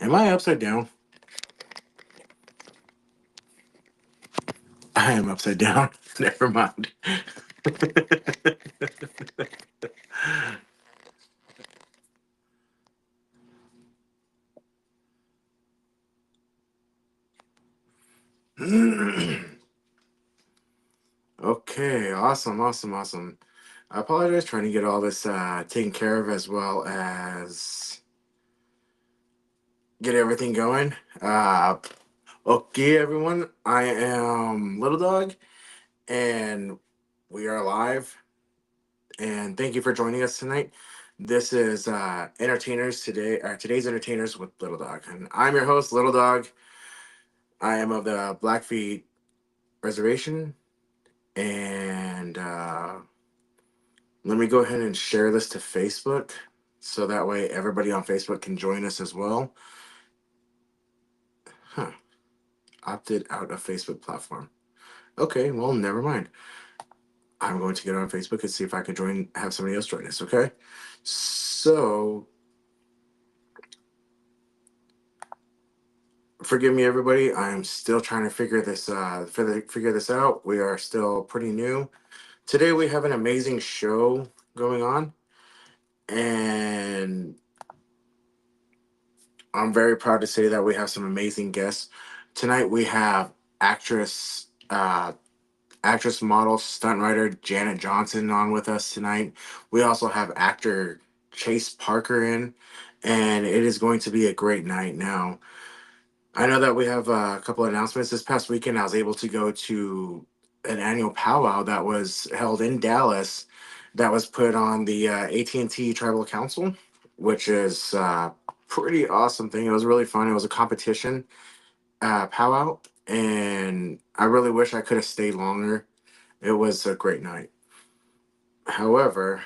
Am I upside down? I am upside down. Never mind. Okay, awesome, awesome, awesome. I apologize trying to get all this taken care of as well as get everything going. Uh, okay, everyone. I am Little Dog, and we are live. And thank you for joining us tonight. This is Entertainers Today. Today's Entertainers with Little Dog, and I'm your host, Little Dog. I am of the Blackfeet Reservation, and let me go ahead and share this to Facebook, so that way everybody on Facebook can join us as well. Huh? Opted out of Facebook platform. Okay, well, never mind. I'm going to get on Facebook and see if I can have somebody else join us. Okay, so forgive me, everybody. I'm still trying to figure this out. We are still pretty new. Today we have an amazing show going on, and I'm very proud to say that we have some amazing guests. Tonight we have actress, actress, model, stunt writer Janet Johnson on with us tonight. We also have actor Chase Parker in, and it is going to be a great night. Now, I know that we have a couple of announcements. This past weekend, I was able to go to an annual powwow that was held in Dallas, that was put on the AT&T Tribal Council, which is pretty awesome thing. It was really fun. It was a competition powwow, and I really wish I could have stayed longer. It was a great night. However,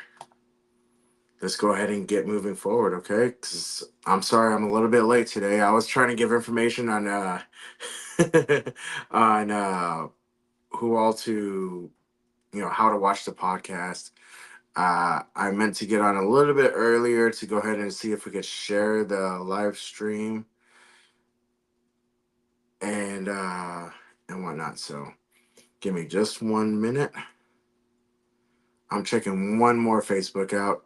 let's go ahead and get moving forward, okay? Because I'm sorry I'm a little bit late today. I was trying to give information on on who all to how to watch the podcast. I meant to get on a little bit earlier to go ahead and see if we could share the live stream and whatnot. So give me just 1 minute. I'm checking one more Facebook out,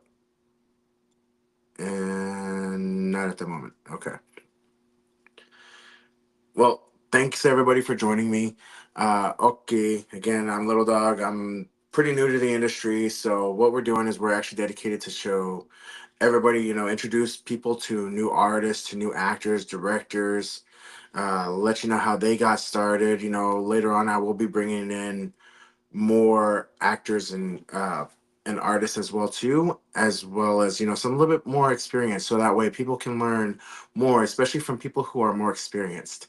and not at the moment. Okay. Well, thanks everybody for joining me. Okay, again, I'm Little Dog. I'm pretty new to the industry, so what we're doing is we're actually dedicated to show everybody, introduce people to new artists, to new actors, directors, let you know how they got started. Later on, I will be bringing in more actors and artists as well too, as well as some a little bit more experience, so that way people can learn more, especially from people who are more experienced.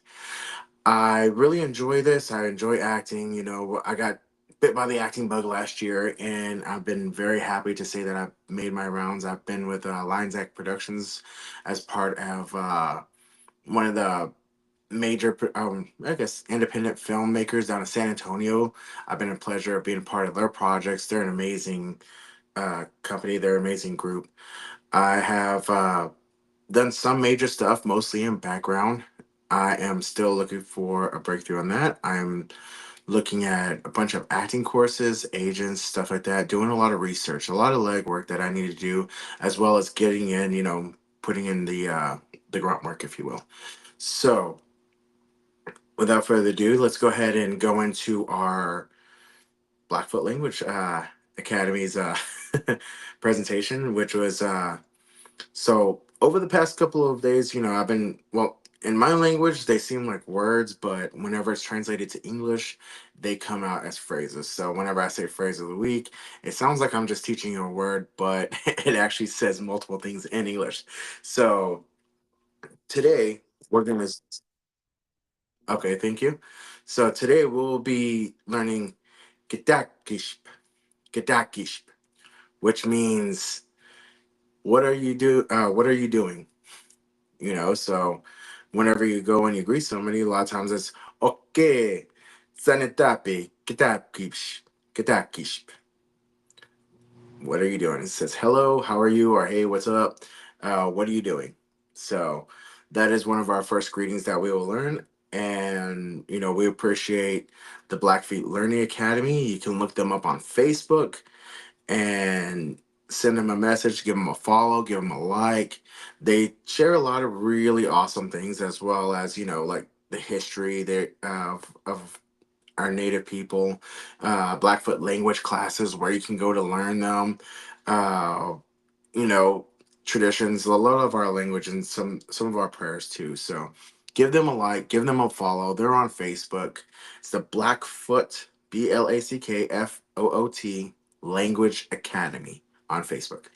I really enjoy this. I enjoy acting. I got bit by the acting bug last year, and I've been very happy to say that I've made my rounds. I've been with Lions Act Productions as part of one of the major, I guess, independent filmmakers down in San Antonio. I've been a pleasure of being a part of their projects. They're an amazing company. They're an amazing group. I have done some major stuff, mostly in background. I am still looking for a breakthrough on that. I'm looking at a bunch of acting courses, agents, stuff like that, doing a lot of research, a lot of legwork that I need to do, as well as getting in, putting in the grunt work, if you will. So, without further ado, let's go ahead and go into our Blackfoot Language Academy's presentation, which was so over the past couple of days, I've been, well, in my language, they seem like words, but whenever it's translated to English, they come out as phrases. So whenever I say phrase of the week, it sounds like I'm just teaching you a word, but it actually says multiple things in English. So today we're gonna, okay, thank you. So today we'll be learning Gedakishp, Gedakishp, which means what are you doing? So whenever you go and you greet somebody, a lot of times it's okay, sanitapi, kitakishp, kitakishp. What are you doing? It says hello, how are you, or hey, what's up? What are you doing? So That is one of our first greetings that we will learn. And, we appreciate the Blackfeet Learning Academy. You can look them up on Facebook and send them a message, give them a follow, give them a like. They share a lot of really awesome things, as well as, like the history of our native people, Blackfoot language classes where you can go to learn them. Uh, you know, Traditions, a lot of our language, and some of our prayers too. So give them a like, give them a follow. They're on Facebook. It's the Blackfoot, Blackfoot Language Academy on Facebook.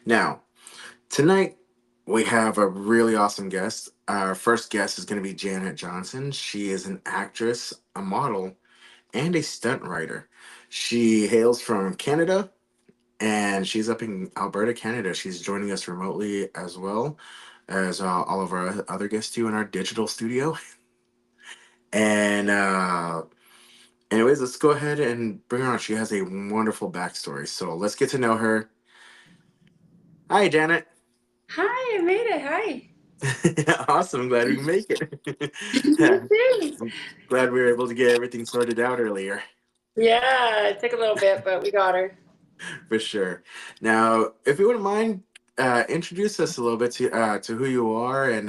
Now, tonight we have a really awesome guest. Our first guest is going to be Janet Johnson. She is an actress, a model, and a stunt writer. She hails from Canada, and she's up in Alberta, Canada. She's joining us remotely, as well as all of our other guests too, in our digital studio. And anyways, let's go ahead and bring her on. She has a wonderful backstory, so let's get to know her. Hi, Janet. Hi, I made it. Hi. Awesome. Glad we can make it. Me too. I'm glad we were able to get everything sorted out earlier. Yeah, it took a little bit, but we got her. For sure. Now, if you wouldn't mind, introduce us a little bit to who you are, and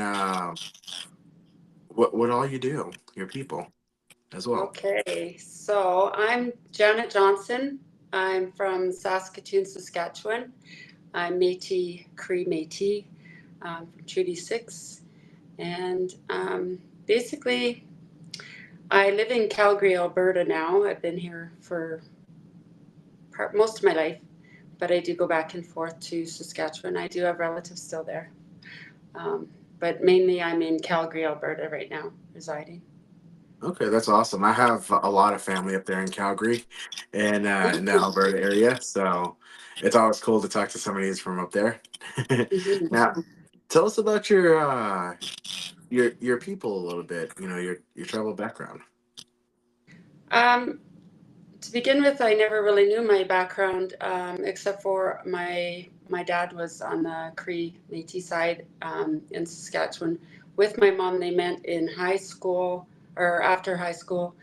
what all you do, your people as well. Okay, so I'm Janet Johnson. I'm from Saskatoon, Saskatchewan. I'm Métis, Cree Métis, from Treaty 6. And basically, I live in Calgary, Alberta now. I've been here for most of my life, but I do go back and forth to Saskatchewan. I do have relatives still there. Um, but mainly I'm in Calgary, Alberta right now, residing. Okay, that's awesome. I have a lot of family up there in Calgary and in the Alberta area, so it's always cool to talk to somebody who's from up there. Mhm. Now, tell us about your people a little bit. Your travel background. Um, to begin with, I never really knew my background, except for my dad was on the Cree Métis side in Saskatchewan. With my mom, they met in high school or after high school,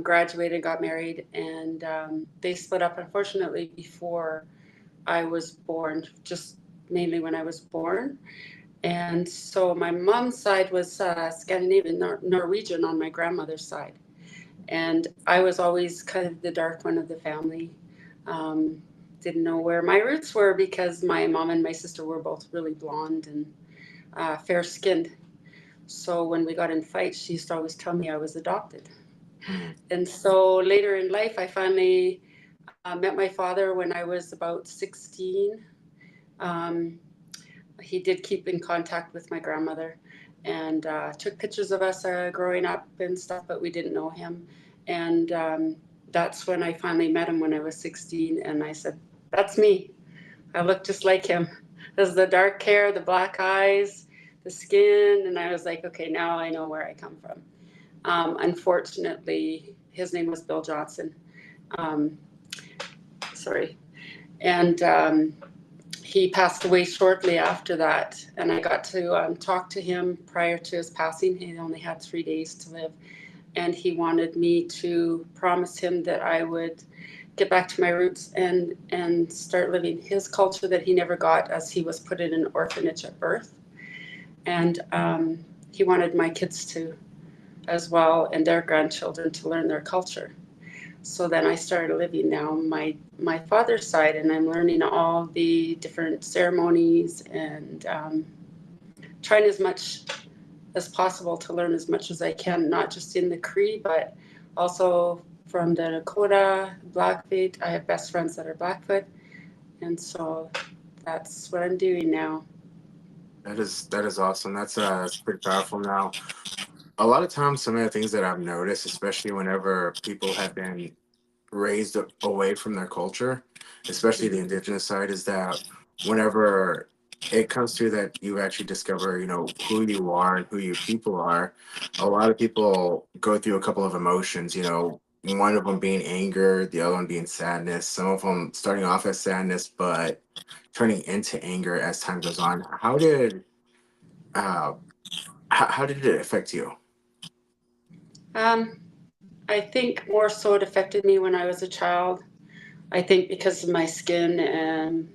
graduated, got married, and they split up. Unfortunately, before I was born, just mainly when I was born. And so my mom's side was Scandinavian, Norwegian on my grandmother's side. And I was always kind of the dark one of the family. Um, didn't know where my roots were because my mom and my sister were both really blonde and fair skinned. So when we got in fights, she used to always tell me I was adopted. Mm. And so later in life, I finally met my father when I was about 16. Um, he did keep in contact with my grandmother and took pictures of us growing up and stuff, but we didn't know him. And that's when I finally met him when I was 16. And I said, that's me. I look just like him. There's the dark hair, the black eyes, the skin. And I was like, okay, now I know where I come from. Unfortunately, his name was Bill Johnson. Um, sorry. And he passed away shortly after that, and I got to talk to him prior to his passing. He only had 3 days to live, and he wanted me to promise him that I would get back to my roots and start living his culture that he never got, as he was put in an orphanage at birth, and he wanted my kids to as well, and their grandchildren to learn their culture. So then I started living now my father's side, and I'm learning all the different ceremonies and trying as much as possible to learn as much as I can, not just in the Cree, but also from the Dakota, Blackfeet. I have best friends that are Blackfoot, and so that's what I'm doing now. That is awesome. That's pretty powerful. Now, a lot of times, some of the things that I've noticed, especially whenever people have been raised away from their culture, especially the Mhm. indigenous side, is that whenever it comes to that, you actually discover, who you are and who your people are. A lot of people go through a couple of emotions, one of them being anger, the other one being sadness. Some of them starting off as sadness, but turning into anger as time goes on. Uh, how did it affect you? Um, I think more so it affected me when I was a child. I think because of my skin, and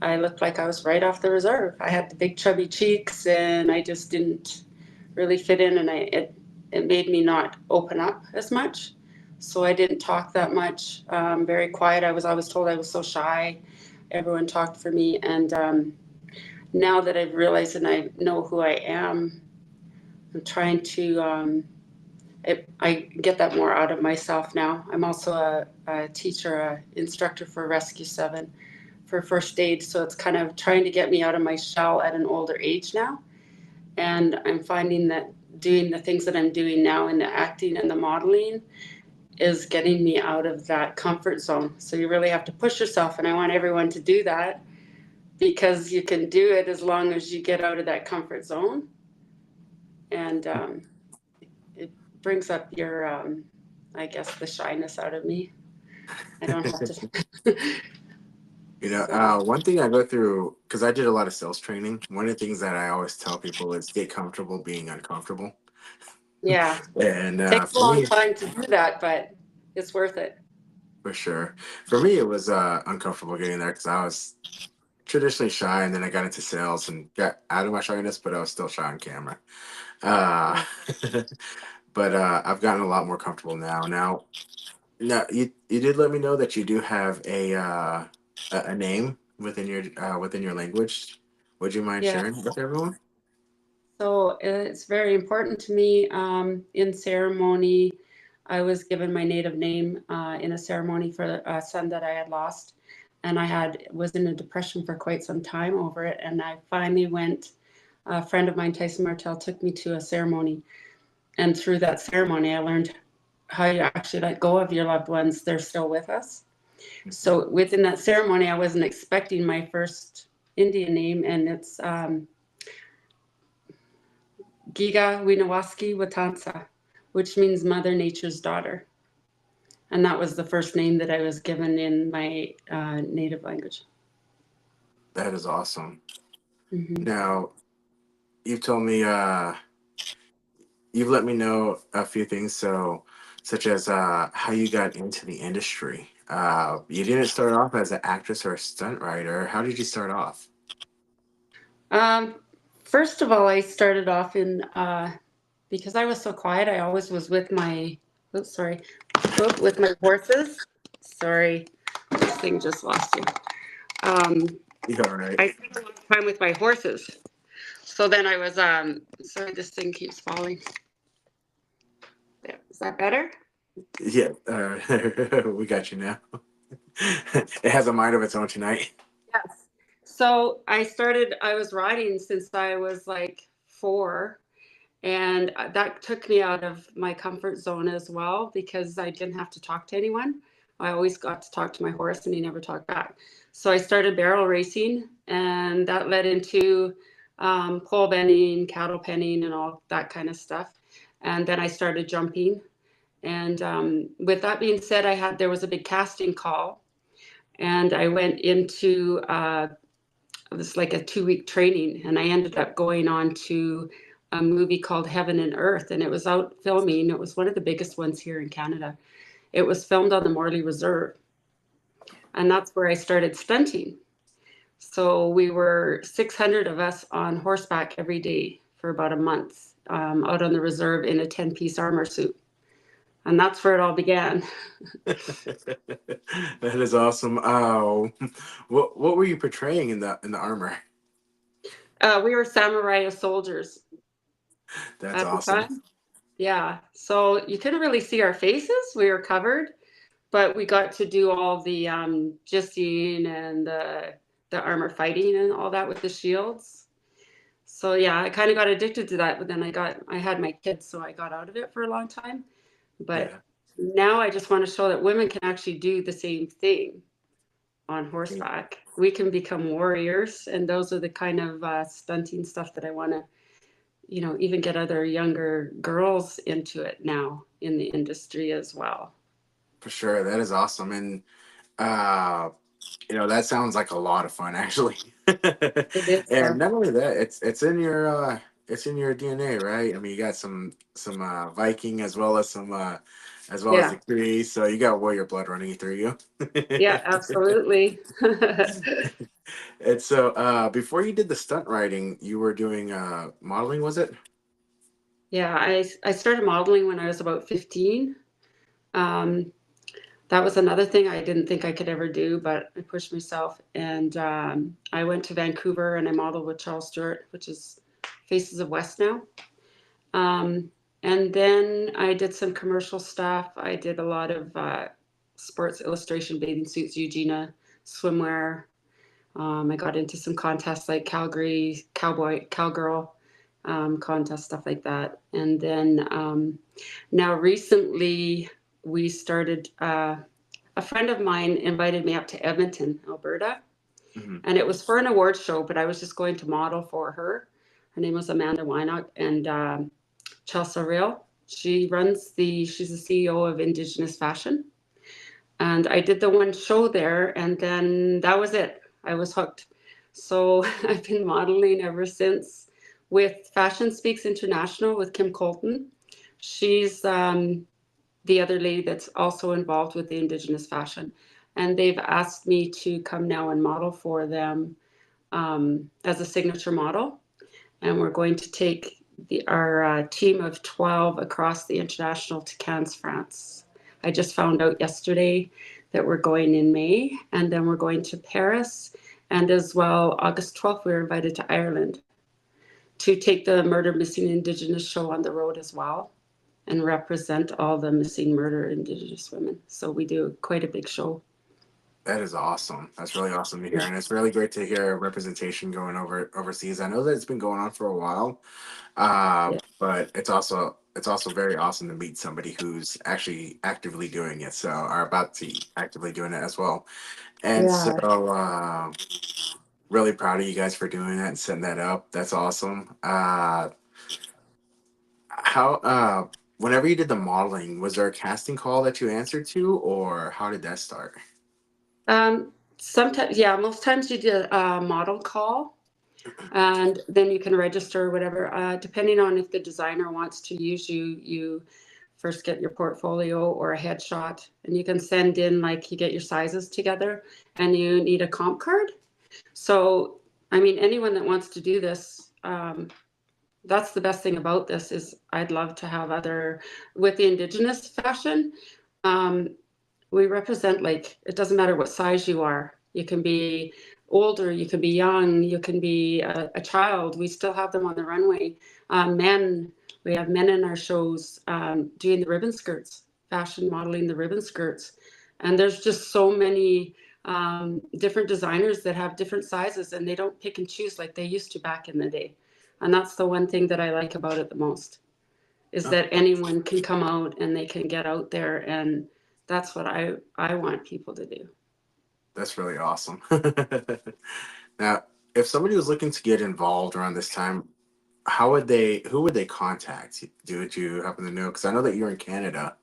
I looked like I was right off the reserve. I had the big chubby cheeks and I just didn't really fit in, and it made me not open up as much. So I didn't talk that much. Very quiet. I was always told I was so shy. Everyone talked for me, and now that I've realized and I know who I am, I'm trying to I get that more out of myself now. I'm also a teacher, a instructor for Rescue 7 for first aid. So it's kind of trying to get me out of my shell at an older age now. And I'm finding that doing the things that I'm doing now in the acting and the modeling is getting me out of that comfort zone. So you really have to push yourself. And I want everyone to do that because you can do it as long as you get out of that comfort zone. And it brings up your, I guess, the shyness out of me. I don't have to. So, One thing I go through, because I did a lot of sales training, one of the things that I always tell people is get comfortable being uncomfortable. yeah, And takes a for long me, time to do that, but it's worth it. for sure, for me, it was uncomfortable getting there because I was traditionally shy, and then I got into sales and got out of my shyness, but I was still shy on camera. Uh, Yeah. but I've gotten a lot more comfortable now. Now you did let me know that you do have a name within your language. Would you mind Yeah. sharing with everyone? So it's very important to me. In ceremony, I was given my native name in a ceremony for a son that I had lost, and I had was in a depression for quite some time over it. And I finally went. A friend of mine, Tyson Martell, took me to a ceremony, and through that ceremony, I learned how you actually let go of your loved ones. They're still with us. So within that ceremony, I wasn't expecting my first Indian name, and it's Giga Winawaski Watansa, which means Mother Nature's daughter. And that was the first name that I was given in my native language. That is awesome. Hmm. Now, you've told me, you've let me know a few things, so such as how you got into the industry. You didn't start off as an actress or a stunt writer. How did you start off? Um, First of all, I started off in, because I was so quiet, I always was with my, oops, sorry, with my horses. Sorry, this thing just lost you. Um, You all right? I spent a lot of time with my horses. So then I was, sorry, this thing keeps falling. Is that better? Yeah, we got you now. It has a mind of its own tonight. Yes. So I was riding since I was like 4. And that took me out of my comfort zone as well because I didn't have to talk to anyone. I always got to talk to my horse and he never talked back. So I started barrel racing and that led into pole bending, cattle penning, and all that kind of stuff. And then I started jumping. And with that being said, there was a big casting call and I went into it was like a 2-week training, and I ended up going on to a movie called Heaven and Earth, and it was out filming. It was one of the biggest ones here in Canada. It was filmed on the Morley Reserve, and that's where I started stunting. So we were 600 of us on horseback every day for about a month, out on the reserve in a 10-piece armor suit, and that's where it all began. That is awesome. Oh, what were you portraying in the armor? We were samurai soldiers That's at the awesome. time. Yeah, so you couldn't really see our faces. We were covered, but we got to do all the gisting and the armor fighting and all that with the shields. So yeah, I kind of got addicted to that, but then I had my kids, so I got out of it for a long time. But Yeah. now I just want to show that women can actually do the same thing on horseback. We can become warriors, and those are the kind of stunting stuff that I want to, even get other younger girls into it now in the industry as well. For sure, that is awesome. And uh, That sounds like a lot of fun, actually. It is And fun. not only that, it's in your DNA, right? I mean, you got some Viking as well as the Yeah. Cree, so you got warrior blood running through you. Yeah, absolutely. And so, before you did the stunt riding, you were doing modeling, was it? Yeah, I started modeling when I was about 15. Um, that was another thing I didn't think I could ever do, but I pushed myself. And I went to Vancouver and I modeled with Charles Stewart, which is Faces of West now. Um, and then I did some commercial stuff. I did a lot of sports illustration, bathing suits, Eugenia, swimwear. I got into some contests like Calgary Cowboy Cowgirl contest, stuff like that. And then now recently we started. A friend of mine invited me up to Edmonton, Alberta, Hmm. and it was for an award show. But I was just going to model for her. Her name was Amanda Wynock, and Chelsea Real. She's the CEO of Indigenous Fashion. And I did the one show there, and then that was it. I was hooked. So I've been modeling ever since with Fashion Speaks International with Kim Colton. She's the other lady that's also involved with the Indigenous fashion. And they've asked me to come now and model for them as a signature model. And we're going to take our team of 12 across the international to Cannes, France. I just found out yesterday that we're going in May, and then we're going to Paris, and as well August 12th we're invited to Ireland to take the Murder Missing Indigenous show on the road as well and represent all the missing murder Indigenous women. So we do quite a big show. That is awesome. That's really awesome to hear, Yeah. and it's really great to hear representation going overseas. I know that it's been going on for a while, Yeah. but it's also very awesome to meet somebody who's actually actively doing it, so are about to actively doing it as well. And so, Yeah. really proud of you guys for doing that and setting that up. That's awesome. How whenever you did the modeling, was there a casting call that you answered to, or how did that start? Sometimes, yeah, most times you do a model call and then you can register or whatever. Depending on if the designer wants to use you, you first get your portfolio or a headshot and you can send in, like, you get your sizes together and you need a comp card. So, I mean, anyone that wants to do this, that's the best thing about this is I'd love to have other with the Indigenous fashion. Um, we represent, like, it doesn't matter what size you are. You can be older, you can be young, you can be a child. We still have them on the runway. Men, we have men in our shows doing the ribbon skirts, fashion modeling the ribbon skirts. And there's just so many different designers that have different sizes and they don't pick and choose like they used to back in the day. And that's the one thing that I like about it the most is Oh, that anyone can come out and they can get out there, and that's what I want people to do. that's really awesome. Now, if somebody was looking to get involved around this time, who would they contact? Would you happen to know? Because I know that you're in Canada,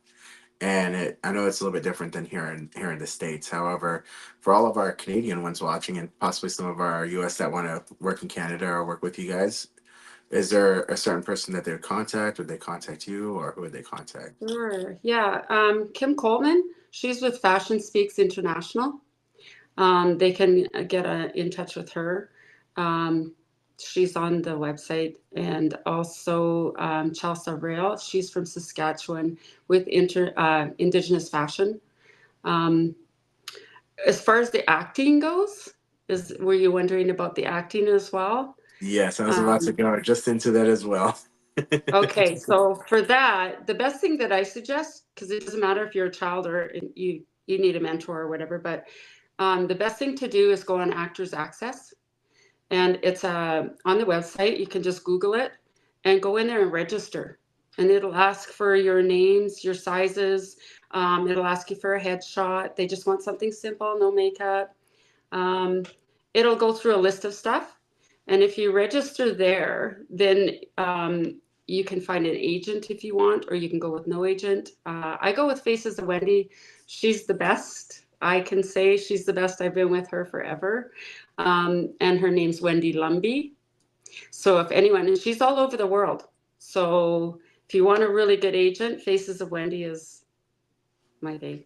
and I know it's a little bit different than here in the States. However, for all of our Canadian ones watching, and possibly some of our US that want to work in Canada or work with you guys, is there a certain person that they would contact? Would they contact you, or who would they contact? Sure. Yeah. Kim Coleman, she's with Fashion Speaks International. They can get in touch with her. Um, she's on the website, and also Chelsea Rail. She's from Saskatchewan with Indigenous fashion. Um, as far as the acting goes, were you wondering about the acting as well? Yes, I was about to Um, go just into that as well. okay, so for that, the best thing that I suggest, because it doesn't matter if you're a child or you need a mentor or whatever, but the best thing to do is go on Actors Access, and it's on the website. You can just Google it and go in there and register, and it'll ask for your names, your sizes. It'll ask you for a headshot. They just want something simple, no makeup. Um, it'll go through a list of stuff. And if you register there, then you can find an agent if you want, or you can go with no agent. I go with Faces of Wendy. She's the best. I can say she's the best. I've been with her forever. And her name's Wendy Lumby. So if anyone, and she's all over the world. So if you want a really good agent, Faces of Wendy is my thing.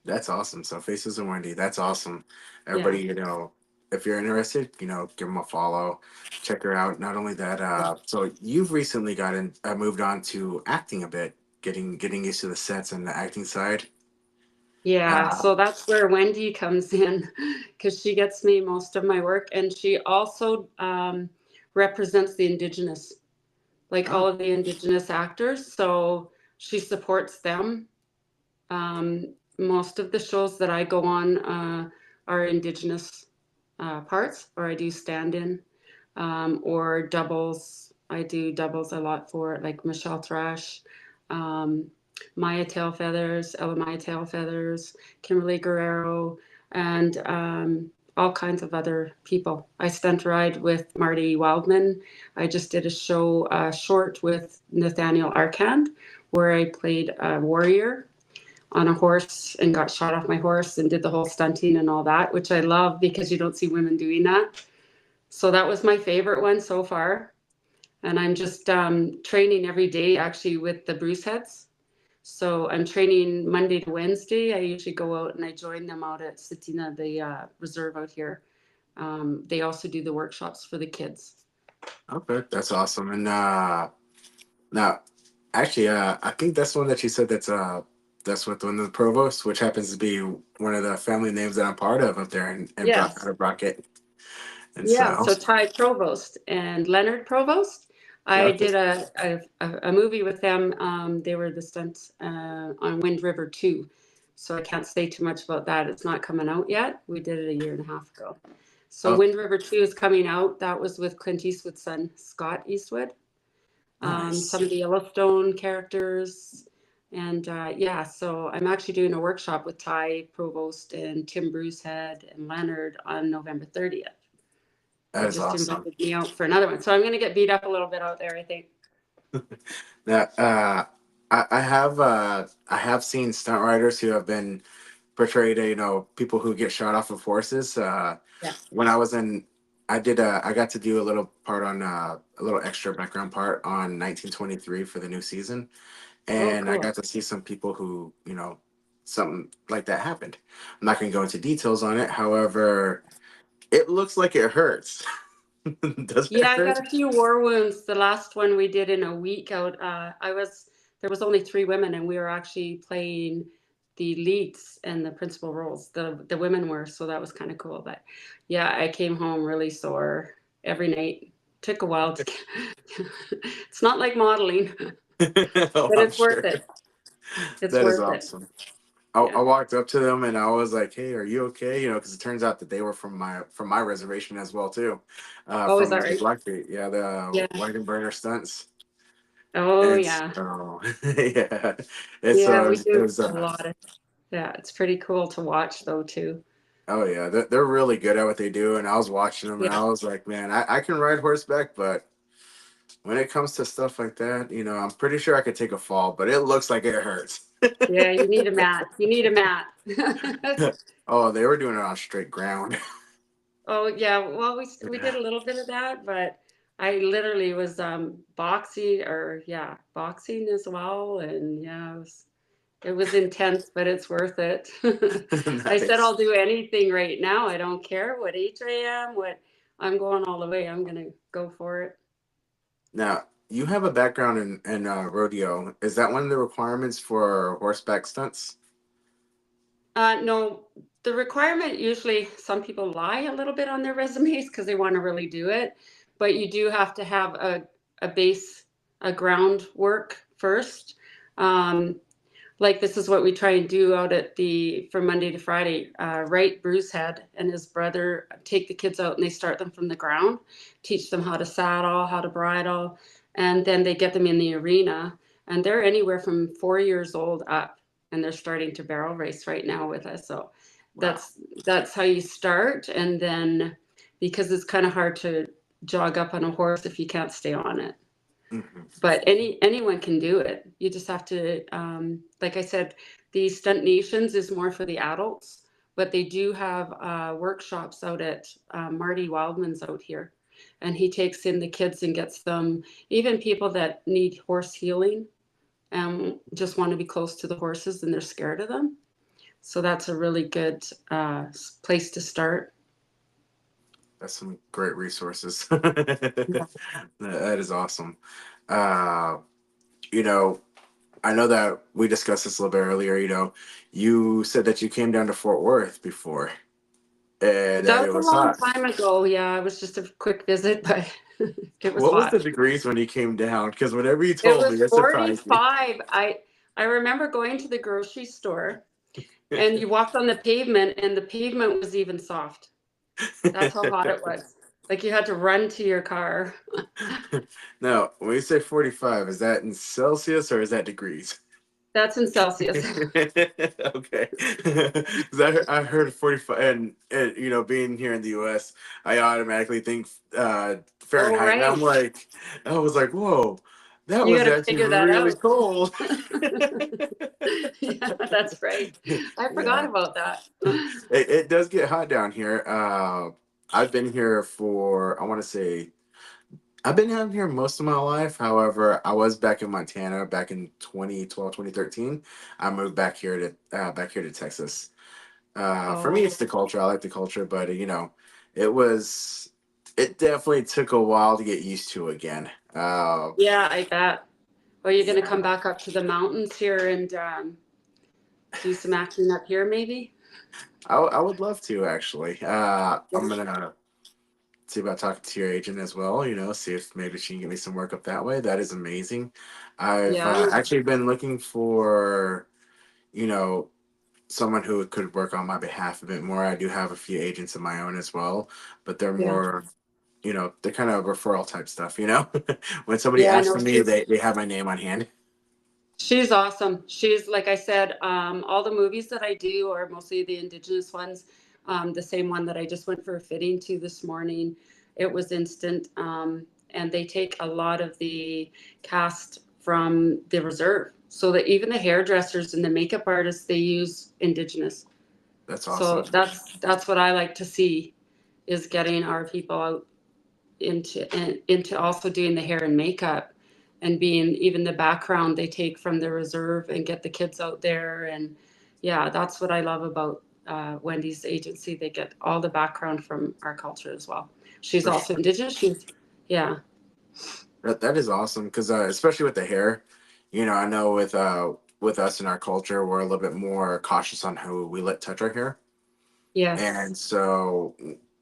That's awesome. So Faces of Wendy, that's awesome. Yeah. Everybody, if you're interested, give them a follow, check her out. Not only that, so you've recently moved on to acting a bit, getting used to the sets and the acting side. Yeah, Uh, so that's where Wendy comes in because she gets me most of my work, and she also represents the Indigenous, like all oh, of the Indigenous actors. So she supports them. Most of the shows that I go on are Indigenous parts, or I do stand in, or doubles. I do doubles a lot for like Michelle Thrash, um, Maya Tailfeathers, Ella Maya Tailfeathers, Kimberly Guerrero, and all kinds of other people. I stunt ride with Marty Wildman. I just did a show short with Nathaniel Arcand where I played a warrior on a horse and got shot off my horse and did the whole stunting and all that, which I love because you don't see women doing that. So that was my favorite one so far. And I'm just training every day actually with the Bruce Heads. So I'm training Monday to Wednesday. I usually go out and I join them out at Satina, the reserve out here. They also do the workshops for the kids. okay, that's awesome. And now, actually, I think that's the one that you said that's with one of the provosts, which happens to be one of the family names that I'm part of up there out Yes. of Brockett. And Yeah, so, so Ty Provost and Leonard Provost. yeah, I okay. did a movie with them. They were the stunts on Wind River 2. So I can't say too much about that. It's not coming out yet. We did it a year and a half ago. So Oh, Wind River 2 is coming out. That was with Clint Eastwood's son, Scott Eastwood. Some nice. of the Yellowstone characters. And yeah, so I'm actually doing a workshop with Ty Provost and Tim Brucehead and Leonard on November 30th. That They is just awesome. invited me out for another one. So I'm going to get beat up a little bit out there, I think. Now, I have seen stunt riders who have been portrayed, people who get shot off of horses. Yeah. When I got to do a little part on a little extra background part on 1923 for the new season, Oh, and I cool. got to see some people who, something like that happened. I'm not going to go into details on it. However, it looks like it hurts. Does it Yeah, I hurt? got a few war wounds. The last one we did in a week out, there was only 3 women and we were actually playing the leads and the principal roles. The women were, so that was kind of cool. But yeah, I came home really sore every night. Took a while to it's not like modeling, Oh, but I'm it's worth sure. it. It's That is worth it. awesome. I Yeah. walked up to them and I was like, "Hey, are you okay?" Because it turns out that they were from my reservation as well too, Oh, is from that the right? Blackfeet, yeah, the Yeah. Weidenberger stunts, Oh, and yeah. so yeah, it's Yeah, we it do was a lot of, yeah, it's pretty cool to watch though too. oh yeah, they're really good at what they do, and I was watching them and Yeah. I was like, man, I can ride horseback, but when it comes to stuff like that, I'm pretty sure I could take a fall, but it looks like it hurts. Yeah, you need a mat. You need a mat. Oh, they were doing it on straight ground. Oh, yeah, well, we did a little bit of that, but I literally was boxing or yeah, boxing as well, and yeah, it was intense, but it's worth it. I said Nice. I'll do anything right now. I don't care what age I am, what I'm going all the way. I'm gonna go for it. Now, you have a background in rodeo. Is that one of the requirements for horseback stunts? No, the requirement usually some people lie a little bit on their resumes because they want to really do it, but you do have to have a base, a groundwork first. Um, like this is what we try and do out at the from Monday to Friday. Wright Brucehead and his brother take the kids out and they start them from the ground, teach them how to saddle, how to bridle, and then they get them in the arena. And they're anywhere from 4 years old up, and they're starting to barrel race right now with us. So Wow. that's how you start, and then because it's kind of hard to jog up on a horse if you can't stay on it, Hmm. but anyone can do it. You just have to, like I said, the Stunt Nations is more for the adults, but they do have workshops out at Marty Wildman's out here. And he takes in the kids and gets them, even people that need horse healing, just want to be close to the horses and they're scared of them. So that's a really good place to start. That's some great resources. Yeah. That is awesome. Uh, you know, I know that we discussed this a little bit earlier. You said that you came down to Fort Worth before and that That it was a was long hot. time ago. Yeah, it was just a quick visit, but it was What was the hot. degrees when you came down? Because whenever you It told me, was it surprised me. 45. I remember going to the grocery store and you walked on the pavement and the pavement was even soft. That's how hot it was. Like you had to run to your car. Now, when you say 45, is that in Celsius or is that degrees? That's in Celsius. Okay. 'Cause I heard 45, and being here in the US, I automatically think Oh, Fahrenheit. And right. I was like, whoa, that You got was to actually figure that really out. cold. Yeah, that's right. I forgot Yeah. about that. It does get hot down here. I've been here for, I want to say, I've been down here most of my life. However, I was back in Montana back in 2012, 2013. I moved back here to Texas. For me, Oh, it's the culture. I like the culture, but it was it definitely took a while to get used to again. yeah, I bet. Are you going to come Yeah, back up to the mountains here and do some acting up here, maybe? I would love to actually. Yeah. I'm gonna see about talking to your agent as well. See if maybe she can get me some work up that way. That is amazing. I've Yeah. actually been looking for you know someone who could work on my behalf a bit more. I do have a few agents of my own as well, but they're Yeah. more, they're kind of referral type stuff. When somebody Yeah, I asks know. for me, they have my name on hand. She's awesome. She's, like I said, all the movies that I do are mostly the Indigenous ones. The same one that I just went for a fitting to this morning. It was instant. And they take a lot of the cast from the reserve. So that even the hairdressers and the makeup artists, they use Indigenous. That's So awesome. that's what I like to see, is getting our people out into also doing the hair and makeup, and being even the background they take from the reserve and get the kids out there. And yeah, that's what I love about Wendy's agency. They get all the background from our culture as well. She's For also sure. Indigenous. Yeah. That is awesome because especially with the hair, I know with us in our culture, we're a little bit more cautious on who we let touch our hair. Yes. And so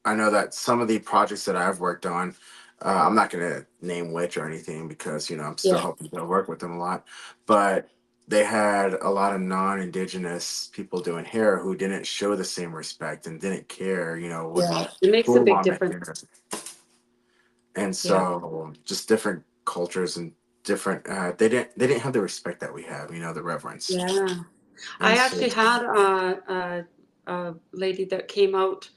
I know that some of the projects that I've worked on, I'm not going to name which or anything because, I'm still Yeah. hoping to work with them a lot. But they had a lot of non-Indigenous people doing hair who didn't show the same respect and didn't care, would Yeah. It makes a pull big on the hair. difference. And Yeah. so just different cultures and different, they didn't have the respect that we have, the reverence. Yeah. I And so, actually had a lady that came out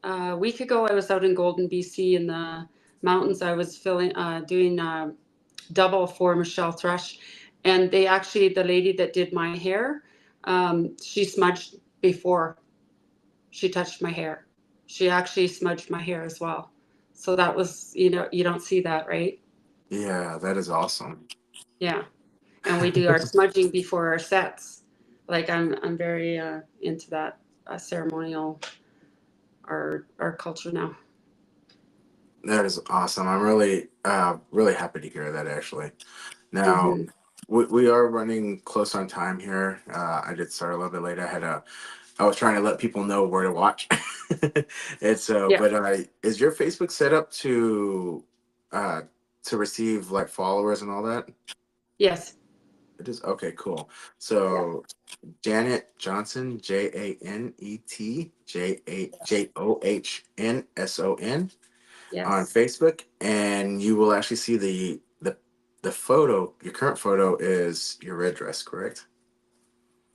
a week ago. I was out in Golden, BC, in the mountains. I was doing double for Michelle Thrush, and the lady that did my hair, she smudged before she touched my hair. She actually smudged my hair as well. So that was, you don't see that, right? yeah, that is awesome. Yeah. And we do our smudging before our sets. Like I'm very into that ceremonial our culture now. That is awesome. I'm really, really happy to hear that actually. Now, Hmm. we are running close on time here. I did start a little bit late. I was trying to let people know where to watch. And so, Yeah. but is your Facebook set up uh, to receive like followers and all that? Yes. It is okay, cool. Yeah. So Janet Johnson, JanetJohnson on Yes. Facebook, and you will actually see the photo. Your current photo is your red dress, correct?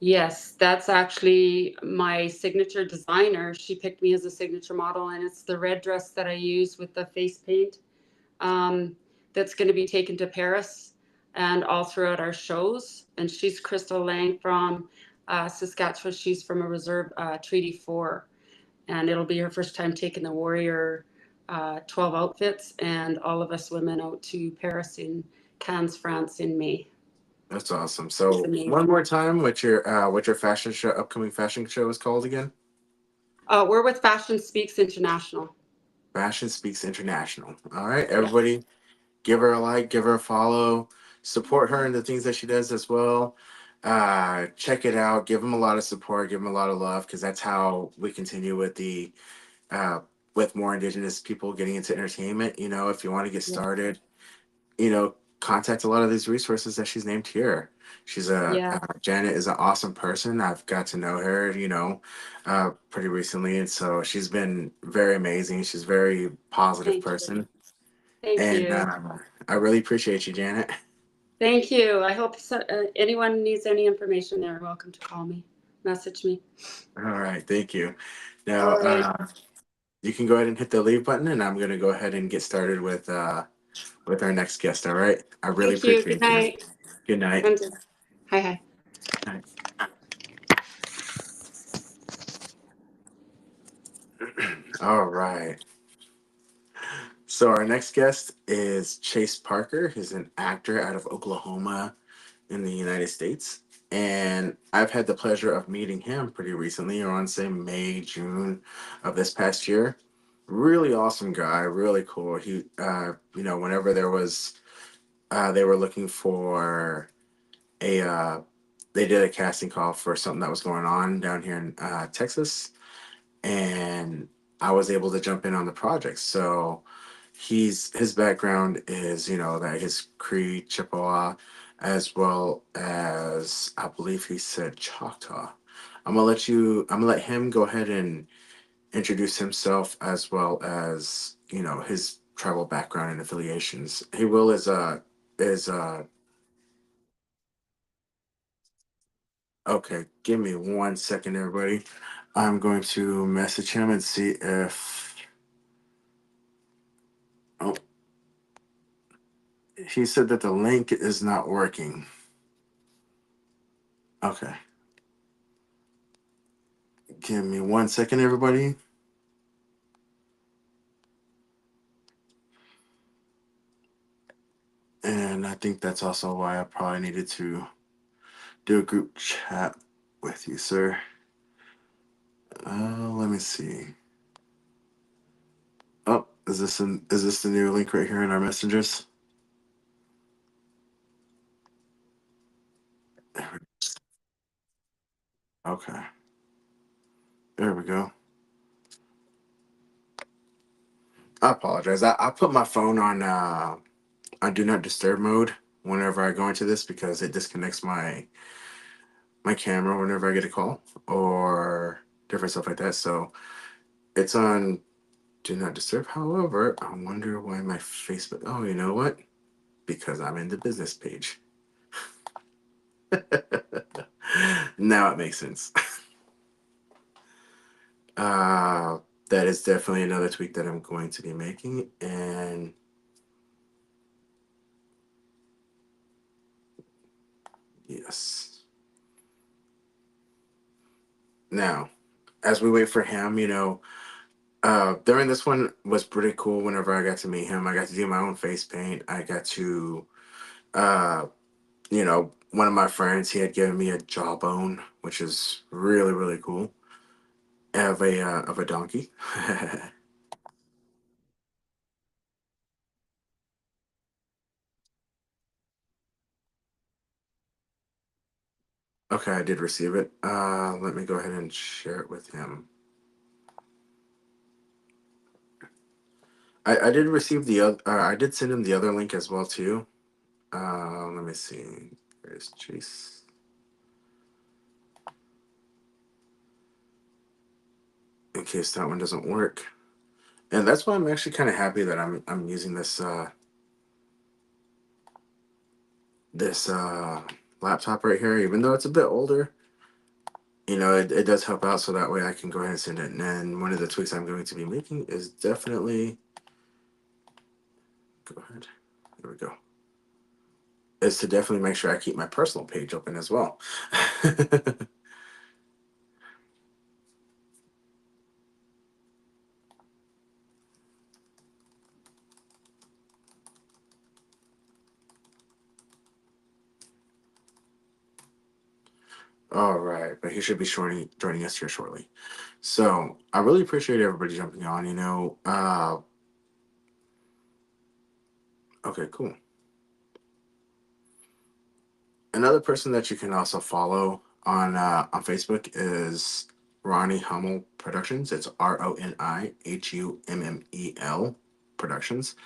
Yes. That's actually my signature designer. She picked me as a signature model, and it's the red dress that I use with the face paint. Um, that's going to be taken to Paris and all throughout our shows. And she's Crystal Lang from Saskatchewan. She's from a reserve, Treaty 4, and it'll be her first time taking the Warrior 12 outfits, and all of us women out to Paris in Cannes, France in May. That's awesome. It's So one amazing. more time, what your fashion show, upcoming fashion show is called again? We're with Fashion Speaks International. Fashion Speaks International. All right, Yeah. everybody, give her a like, give her a follow, support her in the things that she does as well. Check it out. Give them a lot of support. Give them a lot of love because that's how we continue with the uh, with more Indigenous people getting into entertainment. You know, if you want to get Yeah. started, you know, contact a lot of these resources that she's named here. She's Yeah. Janet is an awesome person. I've got to know her, you know, pretty recently, and so she's been very amazing. She's a very positive Thank you. person, Thank and you. I really appreciate you, Janet. Thank you. I hope anyone needs any information, they're welcome to call me, message me. All right, thank you. Now, All right. you can go ahead and hit the leave button, and I'm going to go ahead and get started with our next guest. All right, I really Thank you. Good appreciate you. night. Good night. And hi, hi. All right. So our next guest is Chase Parker. He's an actor out of Oklahoma in the United States. And I've had the pleasure of meeting him pretty recently, around say May, June of this past year. Really awesome guy, really cool. He you know, whenever they were looking for a they did a casting call for something that was going on down here in Texas, and I was able to jump in on the project. So his background is, you know, that his Cree, Chippewa, as well as I believe he said Choctaw. I'm gonna let him go ahead and introduce himself as well as, you know, his tribal background and affiliations. He will is okay, give me 1 second, everybody. I'm going to message him and see if oh, he said that the link is not working. Okay. Give me 1 second, everybody. And I think that's also why I probably needed to do a group chat with you, sir. Let me see. Oh, is this the new link right here in our messengers? Okay, there we go. I apologize. I put my phone on do not disturb mode whenever I go into this because it disconnects my camera whenever I get a call or different stuff like that. So it's on do not disturb. However, I wonder why my Facebook. Oh, you know what? Because I'm in the business page. Now it makes sense. Uh, that is definitely another tweak that I'm going to be making. And yes. Now, as we wait for him, you know, during this one was pretty cool whenever I got to meet him. I got to do my own face paint. I got to, uh, you know, one of my friends, he had given me a jawbone, which is really, really cool, of a donkey. Okay, I did receive it. Let me go ahead and share it with him. I did receive the other. I did send him the other link as well too. Let me see. There's Chase. In case that one doesn't work, and that's why I'm actually kind of happy that I'm using this laptop right here, even though it's a bit older. You know, it does help out, so that way I can go ahead and send it. And then one of the tweaks I'm going to be making is definitely go ahead. There we go. Is to definitely make sure I keep my personal page open as well. All right, but he should be joining us here shortly. So I really appreciate everybody jumping on. Okay, cool. Another person that you can also follow on Facebook is Ronnie Hummel Productions. It's RoniHummel Productions.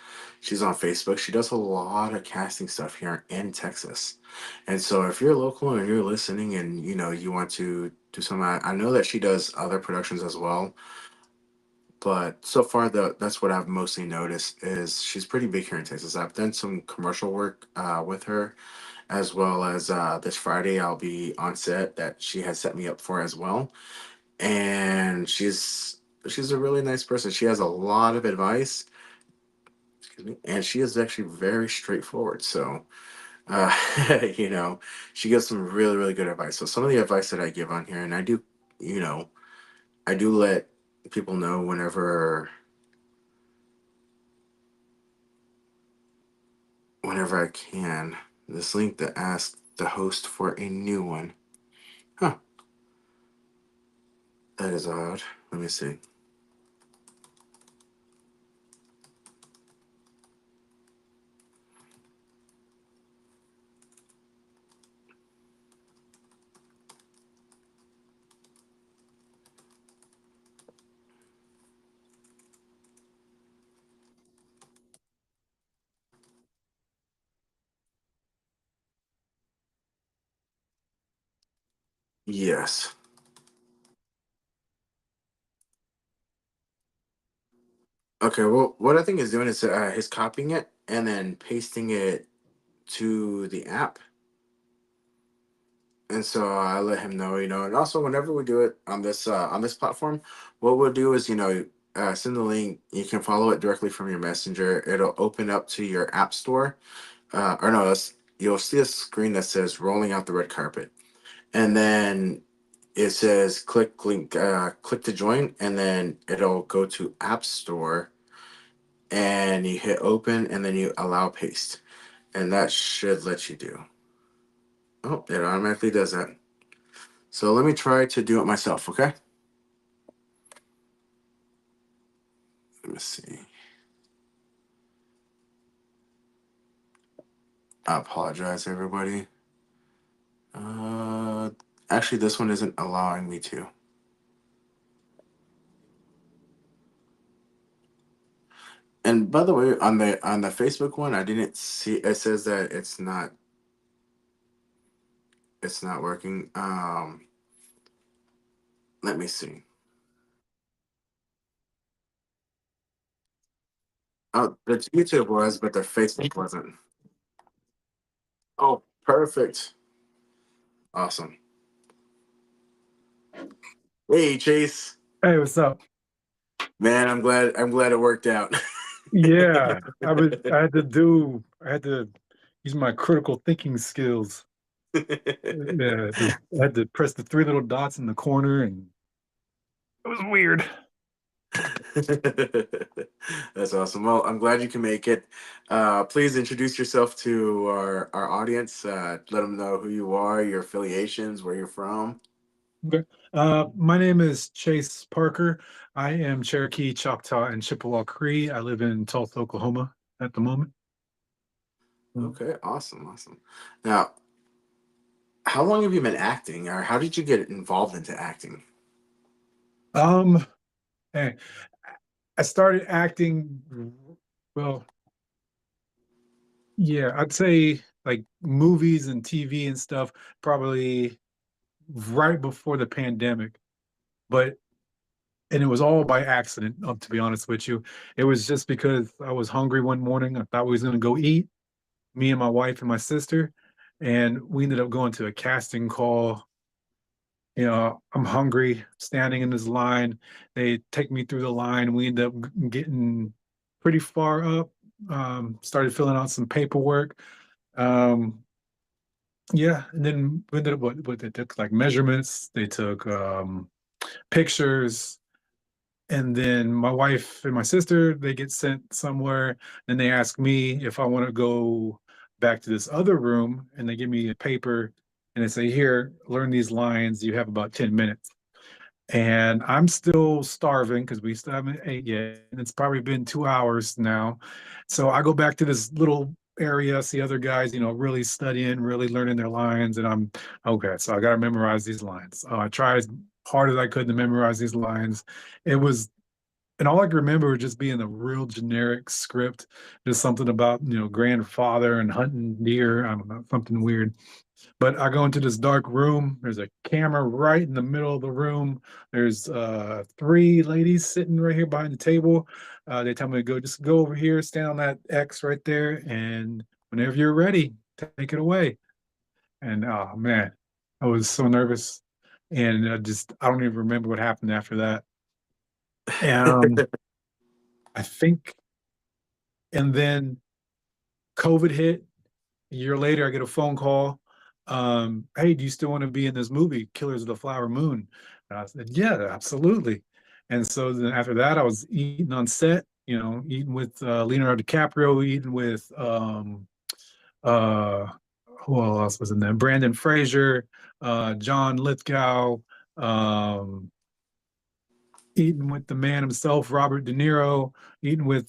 She's on Facebook. She does a lot of casting stuff here in Texas. And so if you're local and you're listening and you want to do some, I know that she does other productions as well. But so far, that's what I've mostly noticed is she's pretty big here in Texas. I've done some commercial work with her, as well as this Friday I'll be on set that she has set me up for as well. And she's a really nice person. She has a lot of advice, excuse me, and she is actually very straightforward. So, uh, you know, she gives some really really good advice. So some of the advice that I give on here, and you know, I do let people know whenever I can. This link that asks the host for a new one. Huh, that is odd. Let me see. Yes. Okay, well, what I think is doing is he's copying it and then pasting it to the app. And so I let him know, and also whenever we do it on this platform, what we'll do is, send the link. You can follow it directly from your messenger. It'll open up to your app store. Or no, you'll see a screen that says rolling out the red carpet. And then it says click to join, and then it'll go to App Store and you hit open and then you allow paste. And that should let you do. Oh, it automatically does that. So let me try to do it myself, okay? Let me see. I apologize, everybody. Uh, Actually, this one isn't allowing me to. And by the way, on the Facebook one, I didn't see it says that it's not working. Let me see. Oh, the YouTube was, but the Facebook wasn't. Oh, perfect. Awesome. Hey, Chase. Hey, what's up? Man, I'm glad it worked out. Yeah, I had to use my critical thinking skills. Yeah, I had to press the three little dots in the corner, and it was weird. That's awesome. Well, I'm glad you can make it. Please introduce yourself to our audience. Let them know who you are, your affiliations, where you're from. Okay. My name is Chase Parker. I am Cherokee, Choctaw, and Chippewa Cree. I live in Tulsa, Oklahoma at the moment. Okay, awesome, awesome. Now, how long have you been acting, or how did you get involved into acting? Um, hey, I started acting, well, yeah, I'd say like movies and TV and stuff, probably right before the pandemic, but and it was all by accident, to be honest with you. It was just because I was hungry one morning. I thought we was gonna go eat, me and my wife and my sister, and we ended up going to a casting call. I'm hungry, standing in this line. They take me through the line. We end up getting pretty far up. Started filling out some paperwork. Um, yeah, and then we ended up what they took like measurements. They took pictures, and then my wife and my sister, they get sent somewhere. Then they ask me if I want to go back to this other room, and they give me a paper and they say, here, learn these lines. You have about 10 minutes. And I'm still starving because we still haven't ate yet. And it's probably been 2 hours now. So I go back to this little area, see other guys, really studying, really learning their lines. And I'm okay. So I got to memorize these lines. I tried as hard as I could to memorize these lines. It was, and all I can remember was just being a real generic script, just something about, grandfather and hunting deer. I don't know, something weird. But I go into this dark room. There's a camera right in the middle of the room. There's three ladies sitting right here behind the table. They tell me to just go over here, stand on that X right there, and whenever you're ready, take it away. And oh man, I was so nervous, and I don't even remember what happened after that. And I think, and then COVID hit. A year later, I get a phone call. Hey, do you still want to be in this movie, Killers of the Flower Moon? And I said, yeah, absolutely. And so then after that, I was eating on set, eating with Leonardo DiCaprio, eating with uh, who else was in there? Brandon Fraser, John Lithgow, eating with the man himself, Robert De Niro, eating with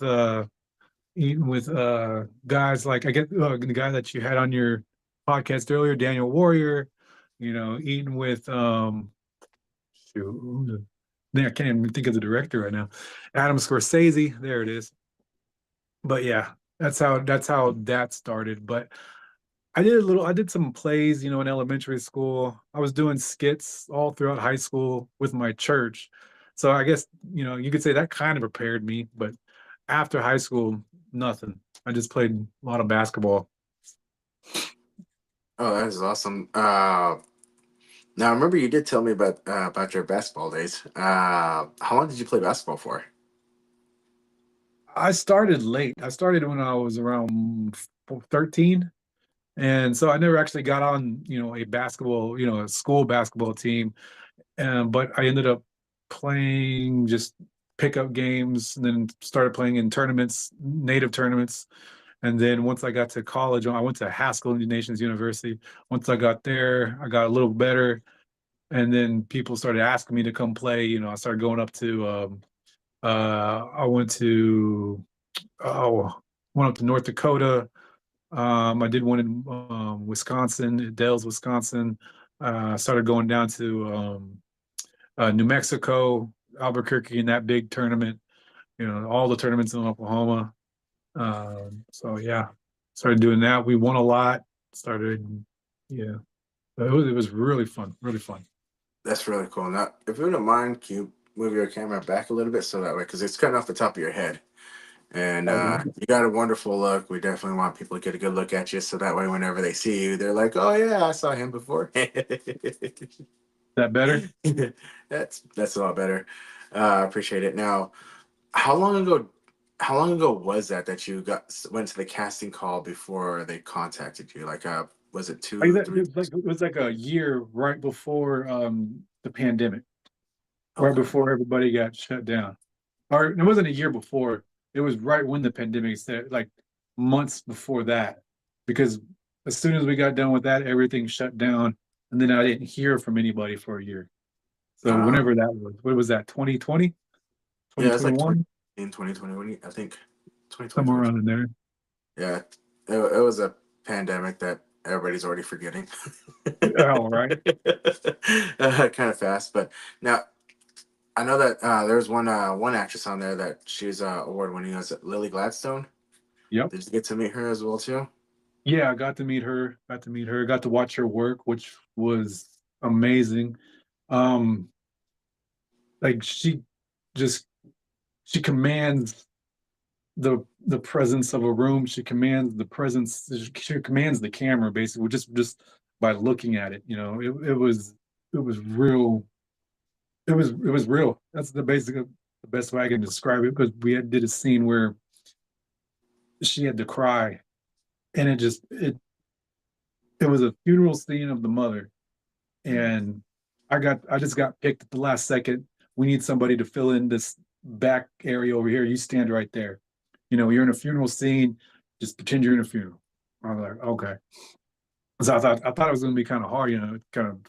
guys like I get the guy that you had on your podcast earlier, Daniel Warrior, eating with shoot, I can't even think of the director right now. Adam Scorsese, there it is. But yeah, that's how that started. But I did some plays, in elementary school. I was doing skits all throughout high school with my church. So I guess, you could say that kind of prepared me, but after high school, nothing. I just played a lot of basketball. Oh, that is awesome. Now, I remember you did tell me about your basketball days. How long did you play basketball for? I started late. I started when I was around 13. And so I never actually got on, a basketball, a school basketball team. But I ended up playing just pickup games and then started playing in tournaments, native tournaments. And then once I got to college, I went to Haskell Indian Nations University. Once I got there, I got a little better. And then people started asking me to come play. I started going up to, I went up to North Dakota. I did one in Wisconsin, Dells, Wisconsin. Started going down to New Mexico, Albuquerque in that big tournament. All the tournaments in Oklahoma. So yeah, started doing that. We won a lot. Yeah. It was really fun, really fun. That's really cool. Now, if you don't mind, can you move your camera back a little bit so that way, because it's cutting off the top of your head. And you got a wonderful look. We definitely want people to get a good look at you, so that way, whenever they see you, they're like, "Oh yeah, I saw him before." That better? That's a lot better. I appreciate it. Now, how long ago? How long ago was that you went to the casting call before they contacted you? Like, was it Like two, that, three? it was like a year right before the pandemic, right Okay. before everybody got shut down. Or it wasn't a year before. It was right when the pandemic started, like months before that. Because as soon as we got done with that, everything shut down. And then I didn't hear from anybody for a year. So Uh, whenever that was, what was that, 2020, yeah, it's like 2021, in 2020, I think. 2020, somewhere around in there. yeah, it was a pandemic that everybody's already forgetting. Oh, right. Kind of fast, but now I know that there's one actress on there that she's award winning. Is it Lily Gladstone? Yep. Did you get to meet her as well too? Yeah, I got to meet her, got to watch her work, which was amazing. Um, like just she commands the presence of a room. She commands the presence. She commands the camera basically just by looking at it. It was real. It was real. That's the best way I can describe it, because did a scene where she had to cry, and it was a funeral scene of the mother, and I just got picked at the last second. We need somebody to fill in this back area over here. You stand right there. You're in a funeral scene. Just pretend you're in a funeral. I'm like, okay. So I thought it was going to be kind of hard, kind of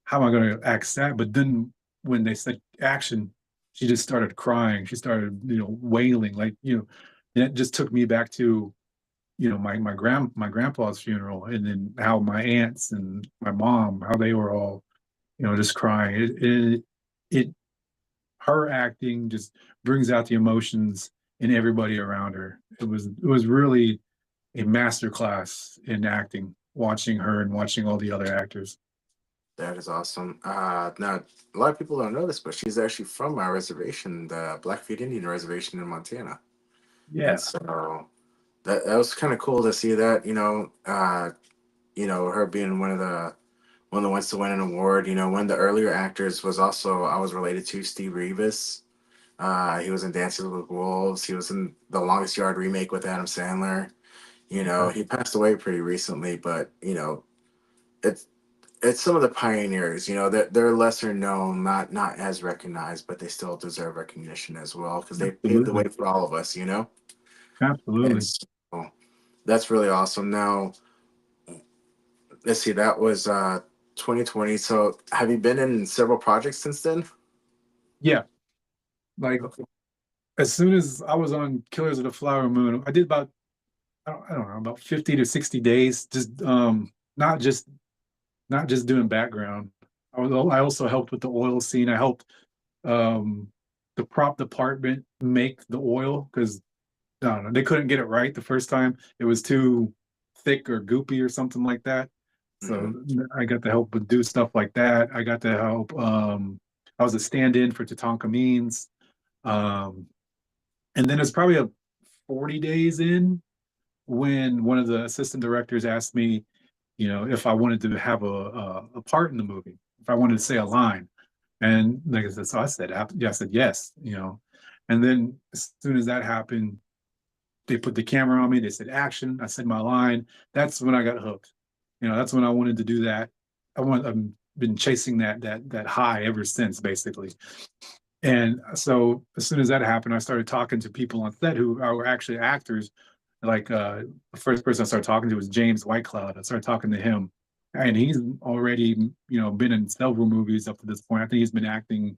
how am I going to act that? But then when they said action, she just started crying. She started, wailing, like, and it just took me back to, my grandpa's funeral, and then how my aunts and my mom, how they were all, just crying. It her acting just brings out the emotions in everybody around her. It was really a master class in acting, watching her and watching all the other actors. That is awesome. Now a lot of people don't know this, but she's actually from our reservation, the Blackfeet Indian Reservation in Montana. Yeah, And so that was kind of cool to see that, her being one of the ones to win an award. One of the earlier actors was also I was related to Steve Reeves. He was in Dances with Wolves. He was in the Longest Yard remake with Adam Sandler. okay. He passed away pretty recently, but it's it's some of the pioneers. That they're lesser known, not as recognized, but they still deserve recognition as well because they paved the way Absolutely, for all of us. And absolutely. so that's really awesome. Now, let's see, that was 2020. So have you been in several projects since then? Yeah, like as soon as I was on Killers of the Flower Moon, I did about I don't know, about 50 to 60 days, just not just not just doing background. I also helped with the oil scene. I helped um the prop department make the oil because I don't know, they couldn't get it right the first time. It was too thick or goopy or something like that. Hmm. So I got to help with do stuff like that. I got to help. I was a stand-in for Tatanka Means. Um, and then it's probably a 40 days in when one of the assistant directors asked me, if I wanted to have a part in the movie, if I wanted to say a line. And like I said, so yeah, I said yes, And then as soon as that happened, they put the camera on me. They said action. I said my line. That's when I got hooked. That's when I wanted to do that. I've been chasing that high ever since, basically. And so as soon as that happened, I started talking to people on set who were actually actors. Like the first person I started talking to was James Whitecloud. I started talking to him, and he's already been in several movies up to this point. I think he's been acting.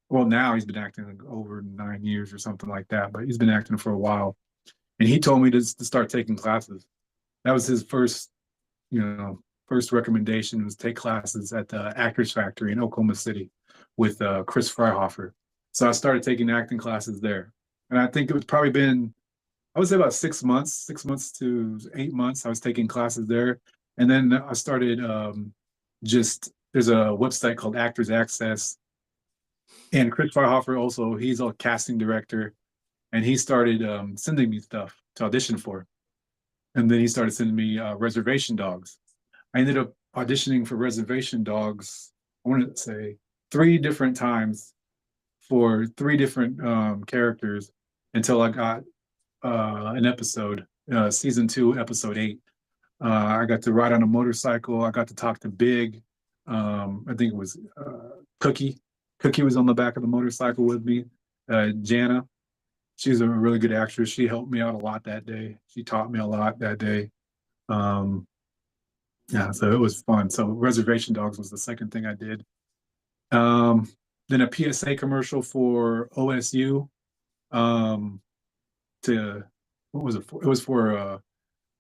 Well, now he's been acting like over 9 years or something like that, but he's been acting for a while. And he told me to start taking classes. That was his you know, first recommendation was take classes at the Actors Factory in Oklahoma City with Chris Freihofer. So I started taking acting classes there. And I think it was probably been, I would say about 6 months, 6 months to 8 months. I was taking classes there. And then I started there's a website called Actors Access. And Chris Freihofer also, he's a casting director. And he started sending me stuff to audition for. And then he started sending me Reservation Dogs. I ended up auditioning for Reservation Dogs, I want to say 3 different times for 3 different characters until I got an episode, season 2, episode 8. I got to ride on a motorcycle. I got to talk to Big. I think it was Cookie. Cookie was on the back of the motorcycle with me. Jana, she's a really good actress. She helped me out a lot that day. She taught me a lot that day. Um, yeah, so it was fun. So Reservation Dogs was the second thing I did. Um, then a PSA commercial for OSU. Um, to what was it for? It was for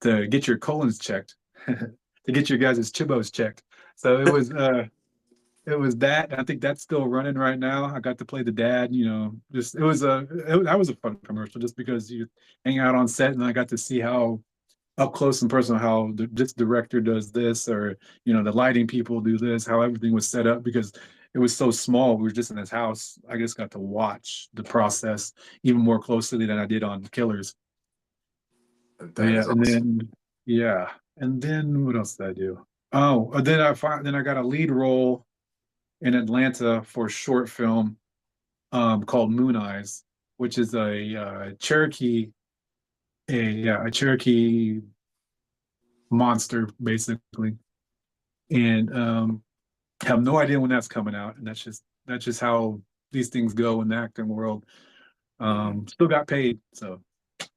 to get your colons checked, to get your guys' chibos checked. So it was that. I think that's still running right now. I got to play the dad. Just that was a fun commercial just because you hang out on set and I got to see how up close and personal how this director does this or the lighting people do this, how everything was set up because it was so small. We were just in his house. I just got to watch the process even more closely than I did on Killers. But That yeah, is and awesome. then yeah, and then what else did I do? Oh, then I got a lead role in Atlanta for a short film called Moon Eyes, which is a Cherokee a Cherokee monster basically, and have no idea when that's coming out, and that's just how these things go in the acting world. Mhm. Still got paid, so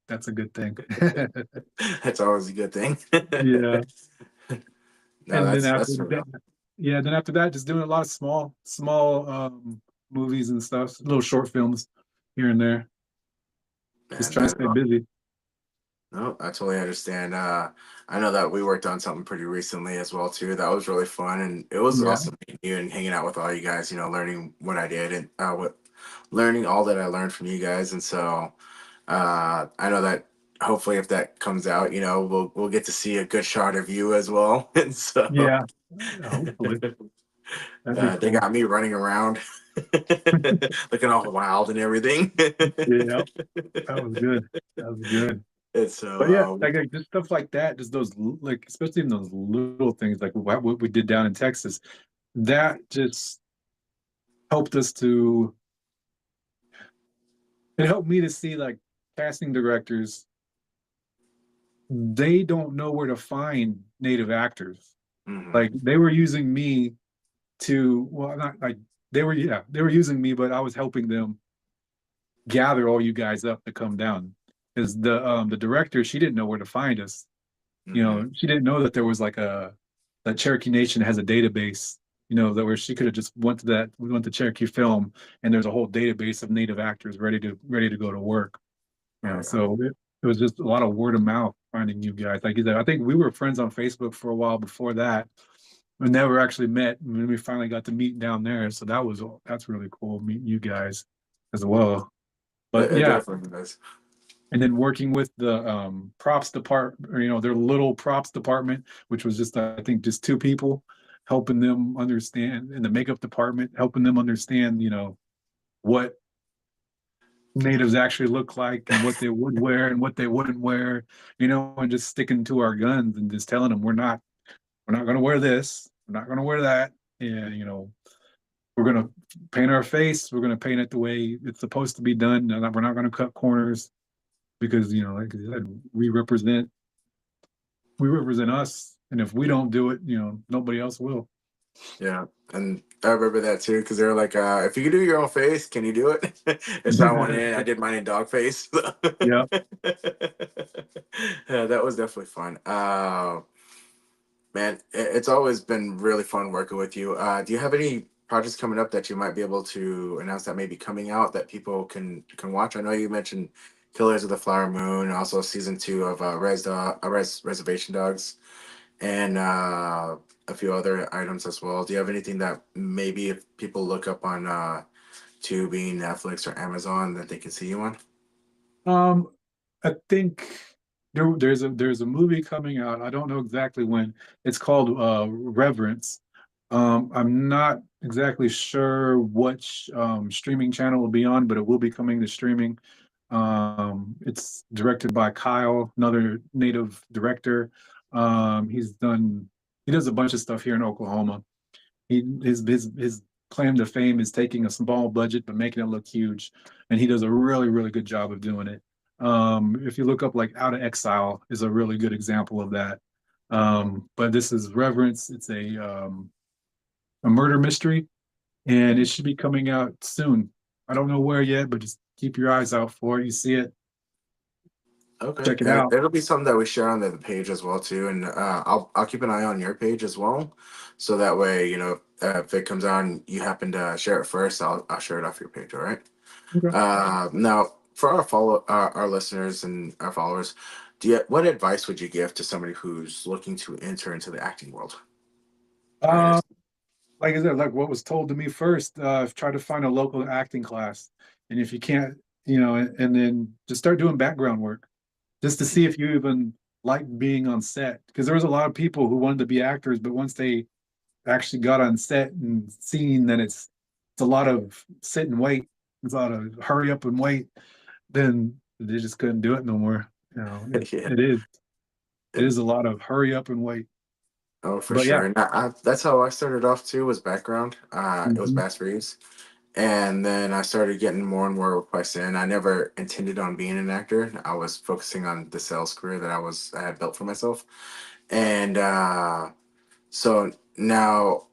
that's a good thing. That's always a good thing. Yeah. No, And then that's after that, real. yeah, then after that, just doing a lot of small movies and stuff, little short films here and there, just Man, trying to that stay busy. no, I totally understand. I know that we worked on something pretty recently as well too. That was really fun, and it was Yeah, awesome meeting you and hanging out with all you guys. You know, learning what I did and what learning all that I learned from you guys. And so I know that hopefully, if that comes out, you know, we'll get to see a good shot of you as well. And so yeah, hopefully that'd be they cool. got me running around, looking all wild and everything. Yeah, that was good. That was good. And so But yeah, like just stuff like that, just those like, especially in those little things, like what we did down in Texas, that just helped us to. It helped me to see like casting directors, they don't know where to find native actors. mhm. Like they were using me to, well, not like they were, yeah, they were using me, but I was helping them gather all you guys up to come down. Because the director, she didn't know where to find us. You Mhm. know, she didn't know that there was like that Cherokee Nation has a database, you know, that where she could have just we went to Cherokee Film, and there's a whole database of native actors ready to go to work. You Oh know, yeah. so it was just a lot of word of mouth finding you guys. Like you said, I think we were friends on Facebook for a while before that. We never actually met, and then we finally got to meet down there. So that's really cool meeting you guys as well. But It yeah, definitely does. and then working with the props department, or, you know, their little props department, which was just, I think, just two people, helping them understand, in the makeup department, helping them understand, you know, what natives actually look like and what they would wear and what they wouldn't wear, you know, and just sticking to our guns and just telling them we're not going to wear this, we're not going to wear that, and you know, we're going to paint our face, we're going to paint it the way it's supposed to be done, and we're not going to cut corners, because you know, like I said, we represent us, and if we Yeah. don't do it, you know, nobody else will. Yeah. And I remember that too, because they were like, if you could do your own face, can you do it? And so I went in, I did mine in dog face. Yeah. Yeah, that was definitely fun. Man, it's always been really fun working with you. Do you have any projects coming up that you might be able to announce that may be coming out that people can watch? I know you mentioned Killers of the Flower Moon, and also season two of Reservation Dogs, and a few other items as well. Do you have anything that maybe if people look up on Tubi, Netflix, or Amazon that they can see you on? Um, I think there's a movie coming out. I don't know exactly when. It's called Reverence. I'm not exactly sure which streaming channel will be on, but it will be coming to streaming. It's directed by Kyle, another native director. He does a bunch of stuff here in Oklahoma. His claim to fame is taking a small budget but making it look huge, and he does a really good job of doing it. If you look up like Out of Exile is a really good example of that. But this is Reverence. It's a murder mystery, and it should be coming out soon. I don't know where yet, but just keep your eyes out for it. You see it, Okay, check it out. it'll be something that we share on the page as well too, and I'll keep an eye on your page as well, so that way you know if it comes out and you happen to share it first, I'll share it off your page. All right. Okay. Now for our listeners and our followers, what advice would you give to somebody who's looking to enter into the acting world? Right. Um, like I said, like what was told to me first, try to find a local acting class. And if you can't, you know, and then just start doing background work just to see if you even like being on set. Because there was a lot of people who wanted to be actors, but once they actually got on set and seen that it's a lot of sit and wait, it's a lot of hurry up and wait, then they just couldn't do it no more. You know, Yeah. it is a lot of hurry up and wait. Oh, for But yeah. sure. And that's how I started off too, was background. It was Mhm. Bass Reeves. And then I started getting more and more requests in. I never intended on being an actor. I was focusing on the sales career that I had built for myself. And so now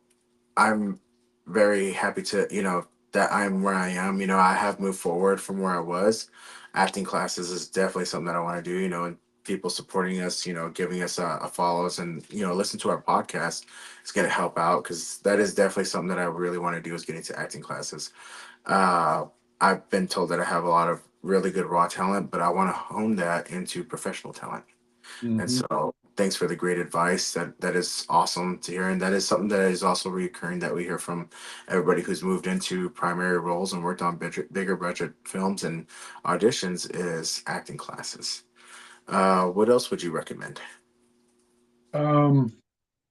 I'm very happy to, you know, that I'm where I am. You know, I have moved forward from where I was. Acting classes is definitely something that I want to do, you know, and people supporting us, giving us a follows, and listen to our podcast is going to help out, because that is definitely something that I really want to do, is get into acting classes. Uh, I've been told that I have a lot of really good raw talent, but I want to hone that into professional talent. And Hmm. so thanks for the great advice. That is awesome to hear. And that is something that is also recurring that we hear from everybody who's moved into primary roles and worked on bigger budget films and auditions, is acting classes. What else would you recommend? Um,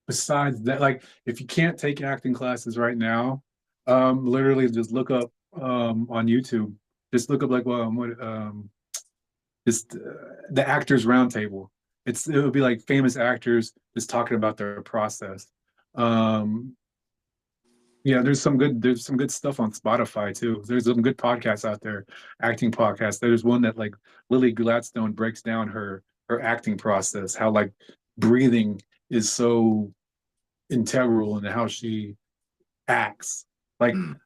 Besides that, like if you can't take acting classes right now, literally just look up on YouTube. Just look up like what just the actors roundtable. It'll be like famous actors just talking about their process. Um, yeah, there's some good stuff on Spotify too. There's some good podcasts out there, acting podcasts. There's one that like Lily Gladstone breaks down her acting process, how like breathing is so integral in how she acts. Like Mm,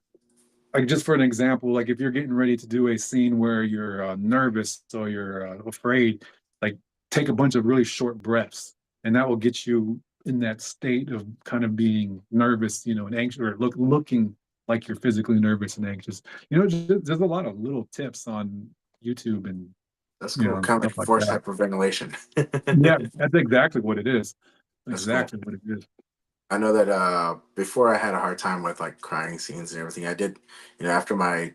like just for an example, like if you're getting ready to do a scene where you're nervous or you're afraid, like take a bunch of really short breaths, and that will get you in that state of kind of being nervous, and anxious, or looking like you're physically nervous and anxious. There's a lot of little tips on YouTube and that's cool. Kind of stuff like like forced that. hyperventilation. Yeah, that's exactly what it is. That's cool. Exactly what it is. I know that before I had a hard time with like crying scenes and everything. I did, after my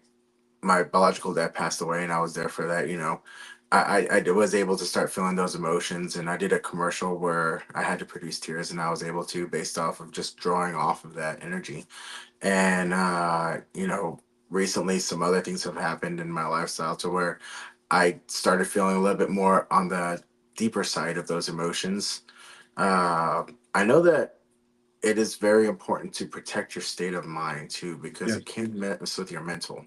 biological dad passed away and I was there for that, I was able to start feeling those emotions. And I did a commercial where I had to produce tears, and I was able to, based off of just drawing off of that energy. And, recently some other things have happened in my lifestyle to where I started feeling a little bit more on the deeper side of those emotions. Uh, I know that it is very important to protect your state of mind too, because Yeah. it can mess with your mental.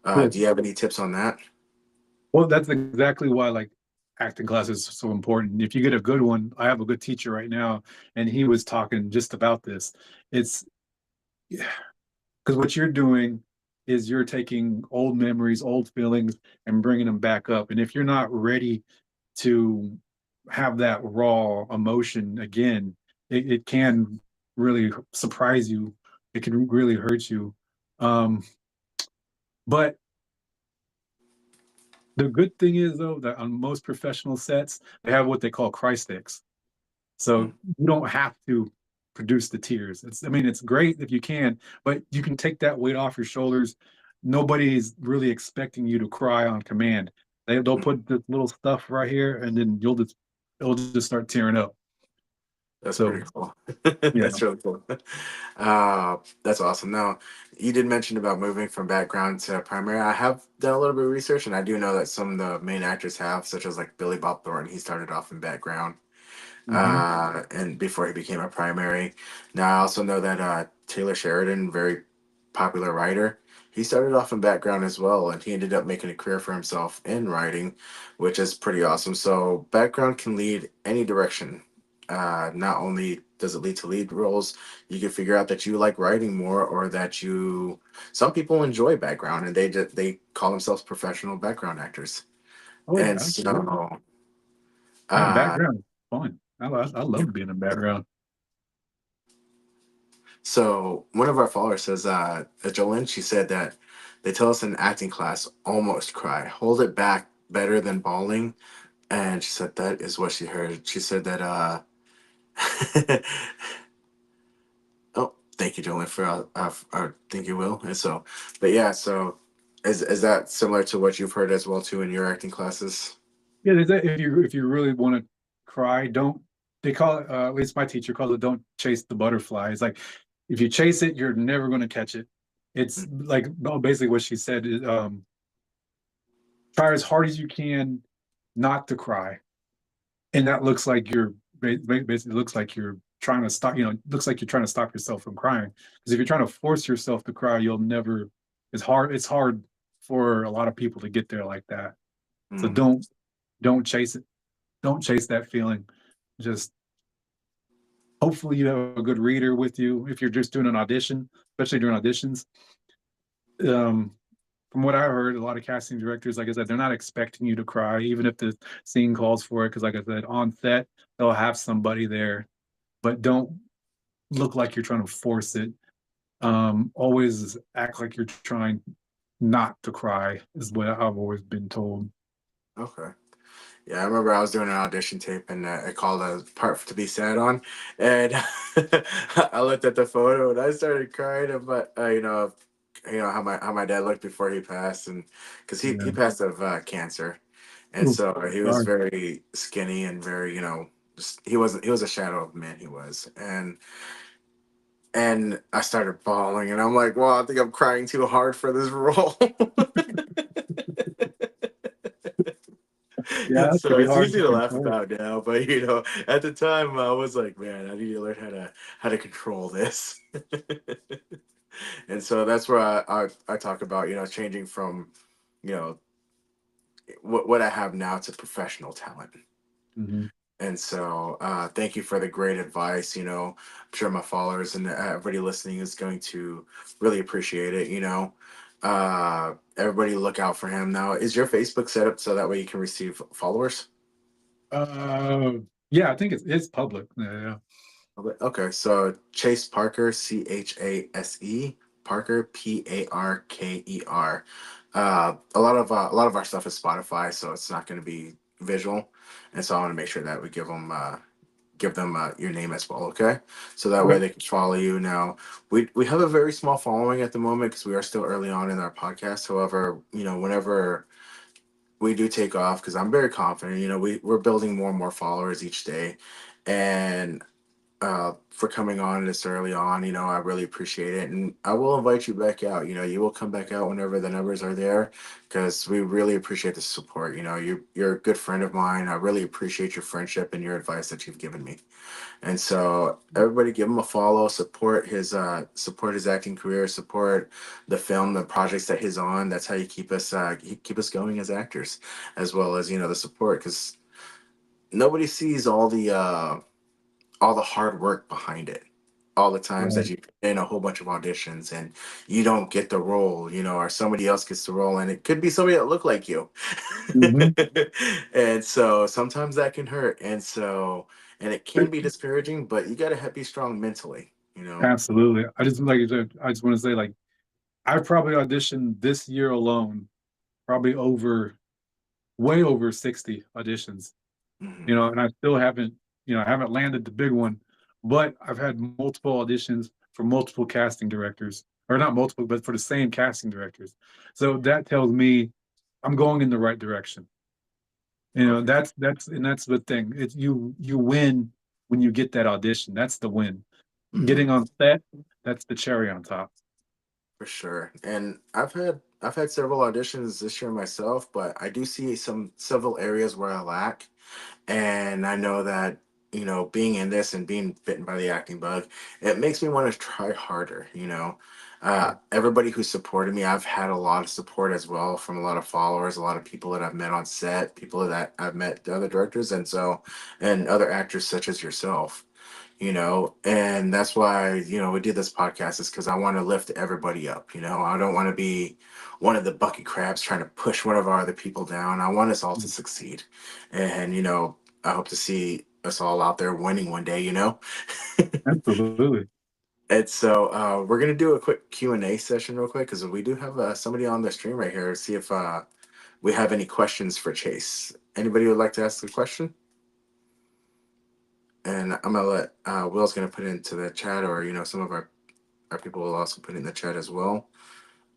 Do Yes. you have any tips on that? Well, that's exactly why like acting class is so important. If you get a good one, I have a good teacher right now, and he was talking just about this. It's because what you're doing is you're taking old memories, old feelings, and bringing them back up. And if you're not ready to have that raw emotion again, it can really surprise you. It can really hurt you. Um, but the good thing is though that on most professional sets, they have what they call cry sticks. So Mm. you don't have to produce the tears. I mean, it's great if you can, but you can take that weight off your shoulders. Nobody's really expecting you to cry on command. They'll Mm. put this little stuff right here, and then it'll just start tearing up. That's So pretty cool. yeah. That's really cool. That's awesome. Now, you did mention about moving from background to primary. I have done a little bit of research, and I do know that some of the main actors have, such as like Billy Bob Thornton. He started off in background, Hmm. and before he became a primary. Now, I also know that Taylor Sheridan, very popular writer, he started off in background as well, and he ended up making a career for himself in writing, which is pretty awesome. So, background can lead any direction. Not only does it lead to lead roles, you can figure out that you like writing more, or that you. Some people enjoy background, and they call themselves professional background actors. Oh yeah, And absolutely. so, Yeah, uh, background is fun. I love being in background. So one of our followers says, Jolene, she said that they tell us in acting class, almost cry, hold it back better than bawling. And she said that is what she heard. She said that, oh, thank you, Jolene, for, thank you, Will. And so, but yeah, so is that similar to what you've heard as well too in your acting classes? Yeah, if you really want to cry, don't they call it? At least my teacher calls it, "Don't chase the butterfly." It's like if you chase it, you're never going to catch it. It's like well, basically what she said is, try as hard as you can not to cry, and that looks like basically looks like you're trying to stop. Looks like you're trying to stop yourself from crying. Because if you're trying to force yourself to cry, you'll never. It's hard. It's hard for a lot of people to get there like that. So Mm, don't chase it. Don't chase that feeling. Just hopefully you have a good reader with you if you're just doing an audition, especially during auditions. Um, from what I heard, a lot of casting directors, like I said, they're not expecting you to cry, even if the scene calls for it. Because, like I said, on set, they'll have somebody there, but don't look like you're trying to force it. Always act like you're trying not to cry, is what I've always been told. Okay. Yeah, I remember I was doing an audition tape and I called a part to be sad on, and I looked at the photo and I started crying about how my dad looked before he passed, and because he Yeah. passed of cancer, and Oof, so he was sorry. very skinny and very just he was a shadow of man he was, and I started bawling and I'm like, well, I think I'm crying too hard for this role. Yeah, that could So be it's hard easy to to laugh control. about now, but at the time I was like, man, I need to learn how to control this. And so that's where I talk about, changing from, you know, what I have now to professional talent. Hmm. And so thank you for the great advice. I'm sure my followers and everybody listening is going to really appreciate it. Everybody look out for him now. Is your Facebook set up so that way you can receive followers? Uh, yeah, I think it's public. Yeah, Okay, so Chase Parker, Chase Parker, Parker. A lot of our stuff is Spotify, so it's not going to be visual, and so I want to make sure that we give them your name as well. Okay, so that way okay. they can follow you. Now we have a very small following at the moment because we are still early on in our podcast. However, whenever we do take off, because I'm very confident, we're building more and more followers each day, and for coming on this early on. I really appreciate it. And I will invite you back out. You will come back out whenever the numbers are there because we really appreciate the support. You're a good friend of mine. I really appreciate your friendship and your advice that you've given me. And so everybody give him a follow, support his acting career, support the film, the projects that he's on. That's how you keep us going as actors, as well as, the support because nobody sees all the hard work behind it, all the times that Right. you put in a whole bunch of auditions and you don't get the role, or somebody else gets the role, and it could be somebody that look like you. Hmm. And so sometimes that can hurt, and it can be discouraging, but you gotta be strong mentally. Absolutely. I just like I said, I just want to say, like, I probably auditioned this year alone, probably way over 60 auditions. Hmm. And I still haven't, I haven't landed the big one, but I've had multiple auditions for multiple casting directors, or not multiple, but for the same casting directors. So that tells me I'm going in the right direction. Okay. That's the thing. It's you win when you get that audition. That's the win. Hmm. Getting on set, that's the cherry on top. For sure. And I've had several auditions this year myself, but I do see several areas where I lack. And I know that, being in this and being bitten by the acting bug, it makes me want to try harder. Everybody who supported me, I've had a lot of support as well from a lot of followers, a lot of people that I've met on set, people that I've met, the other directors, and other actors such as yourself. And that's why, we do this podcast is because I want to lift everybody up. I don't want to be one of the bucket crabs trying to push one of our other people down. I want us all to succeed. And, I hope to see us all out there winning one day. Absolutely. And so we're going to do a quick Q&A session real quick because we do have somebody on the stream right here. See if we have any questions for Chase. Anybody would like to ask a question? And I'm gonna let Will's gonna put it into the chat, or some of our people will also put it in the chat as well.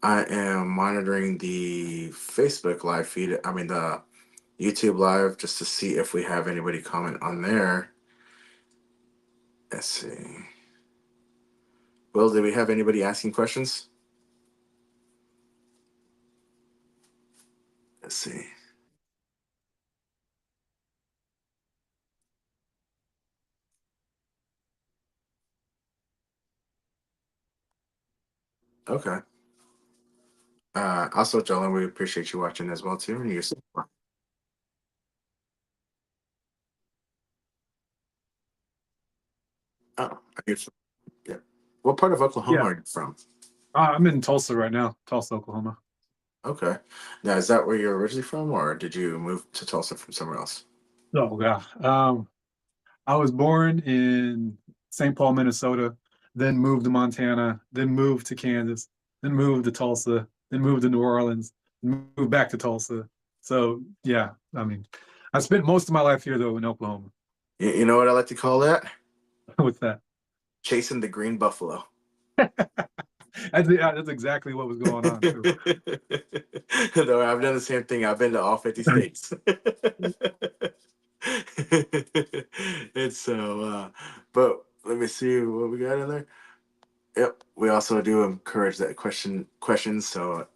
I am monitoring the Facebook live feed. I mean the YouTube live just to see if we have anybody comment on there. Let's see. Will, do we have anybody asking questions? Let's see. Okay. Also, Jolene, we appreciate you watching as well too, and your support. Oh, are you, yeah. What part of Oklahoma Yeah. are you from? I'm in Tulsa right now, Tulsa, Oklahoma. Okay. Now, is that where you're originally from, or did you move to Tulsa from somewhere else? Oh God. I was born in St. Paul, Minnesota, then moved to Montana, then moved to Kansas, then moved to Tulsa, then moved to New Orleans, then moved back to Tulsa. So yeah, I mean, I spent most of my life here though in Oklahoma. You know what I like to call that? With that, Chasing the green buffalo. that's exactly what was going on too. Though I've done the same thing. I've been to all 50 states. It's so, but let me see what we got in there. Yep. We also do encourage that questions. So,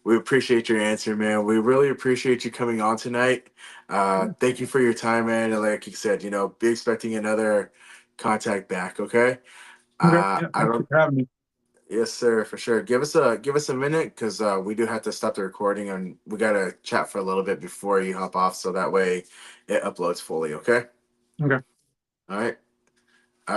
we appreciate your answer, man. We really appreciate you coming on tonight. Thank you for your time, man. And like you said, be expecting another contact back. Okay. Okay, yeah, I thank you don't. for having me. Yes, sir, for sure. Give us a minute because we do have to stop the recording and we gotta chat for a little bit before you hop off, so that way it uploads fully. Okay. Okay. All right.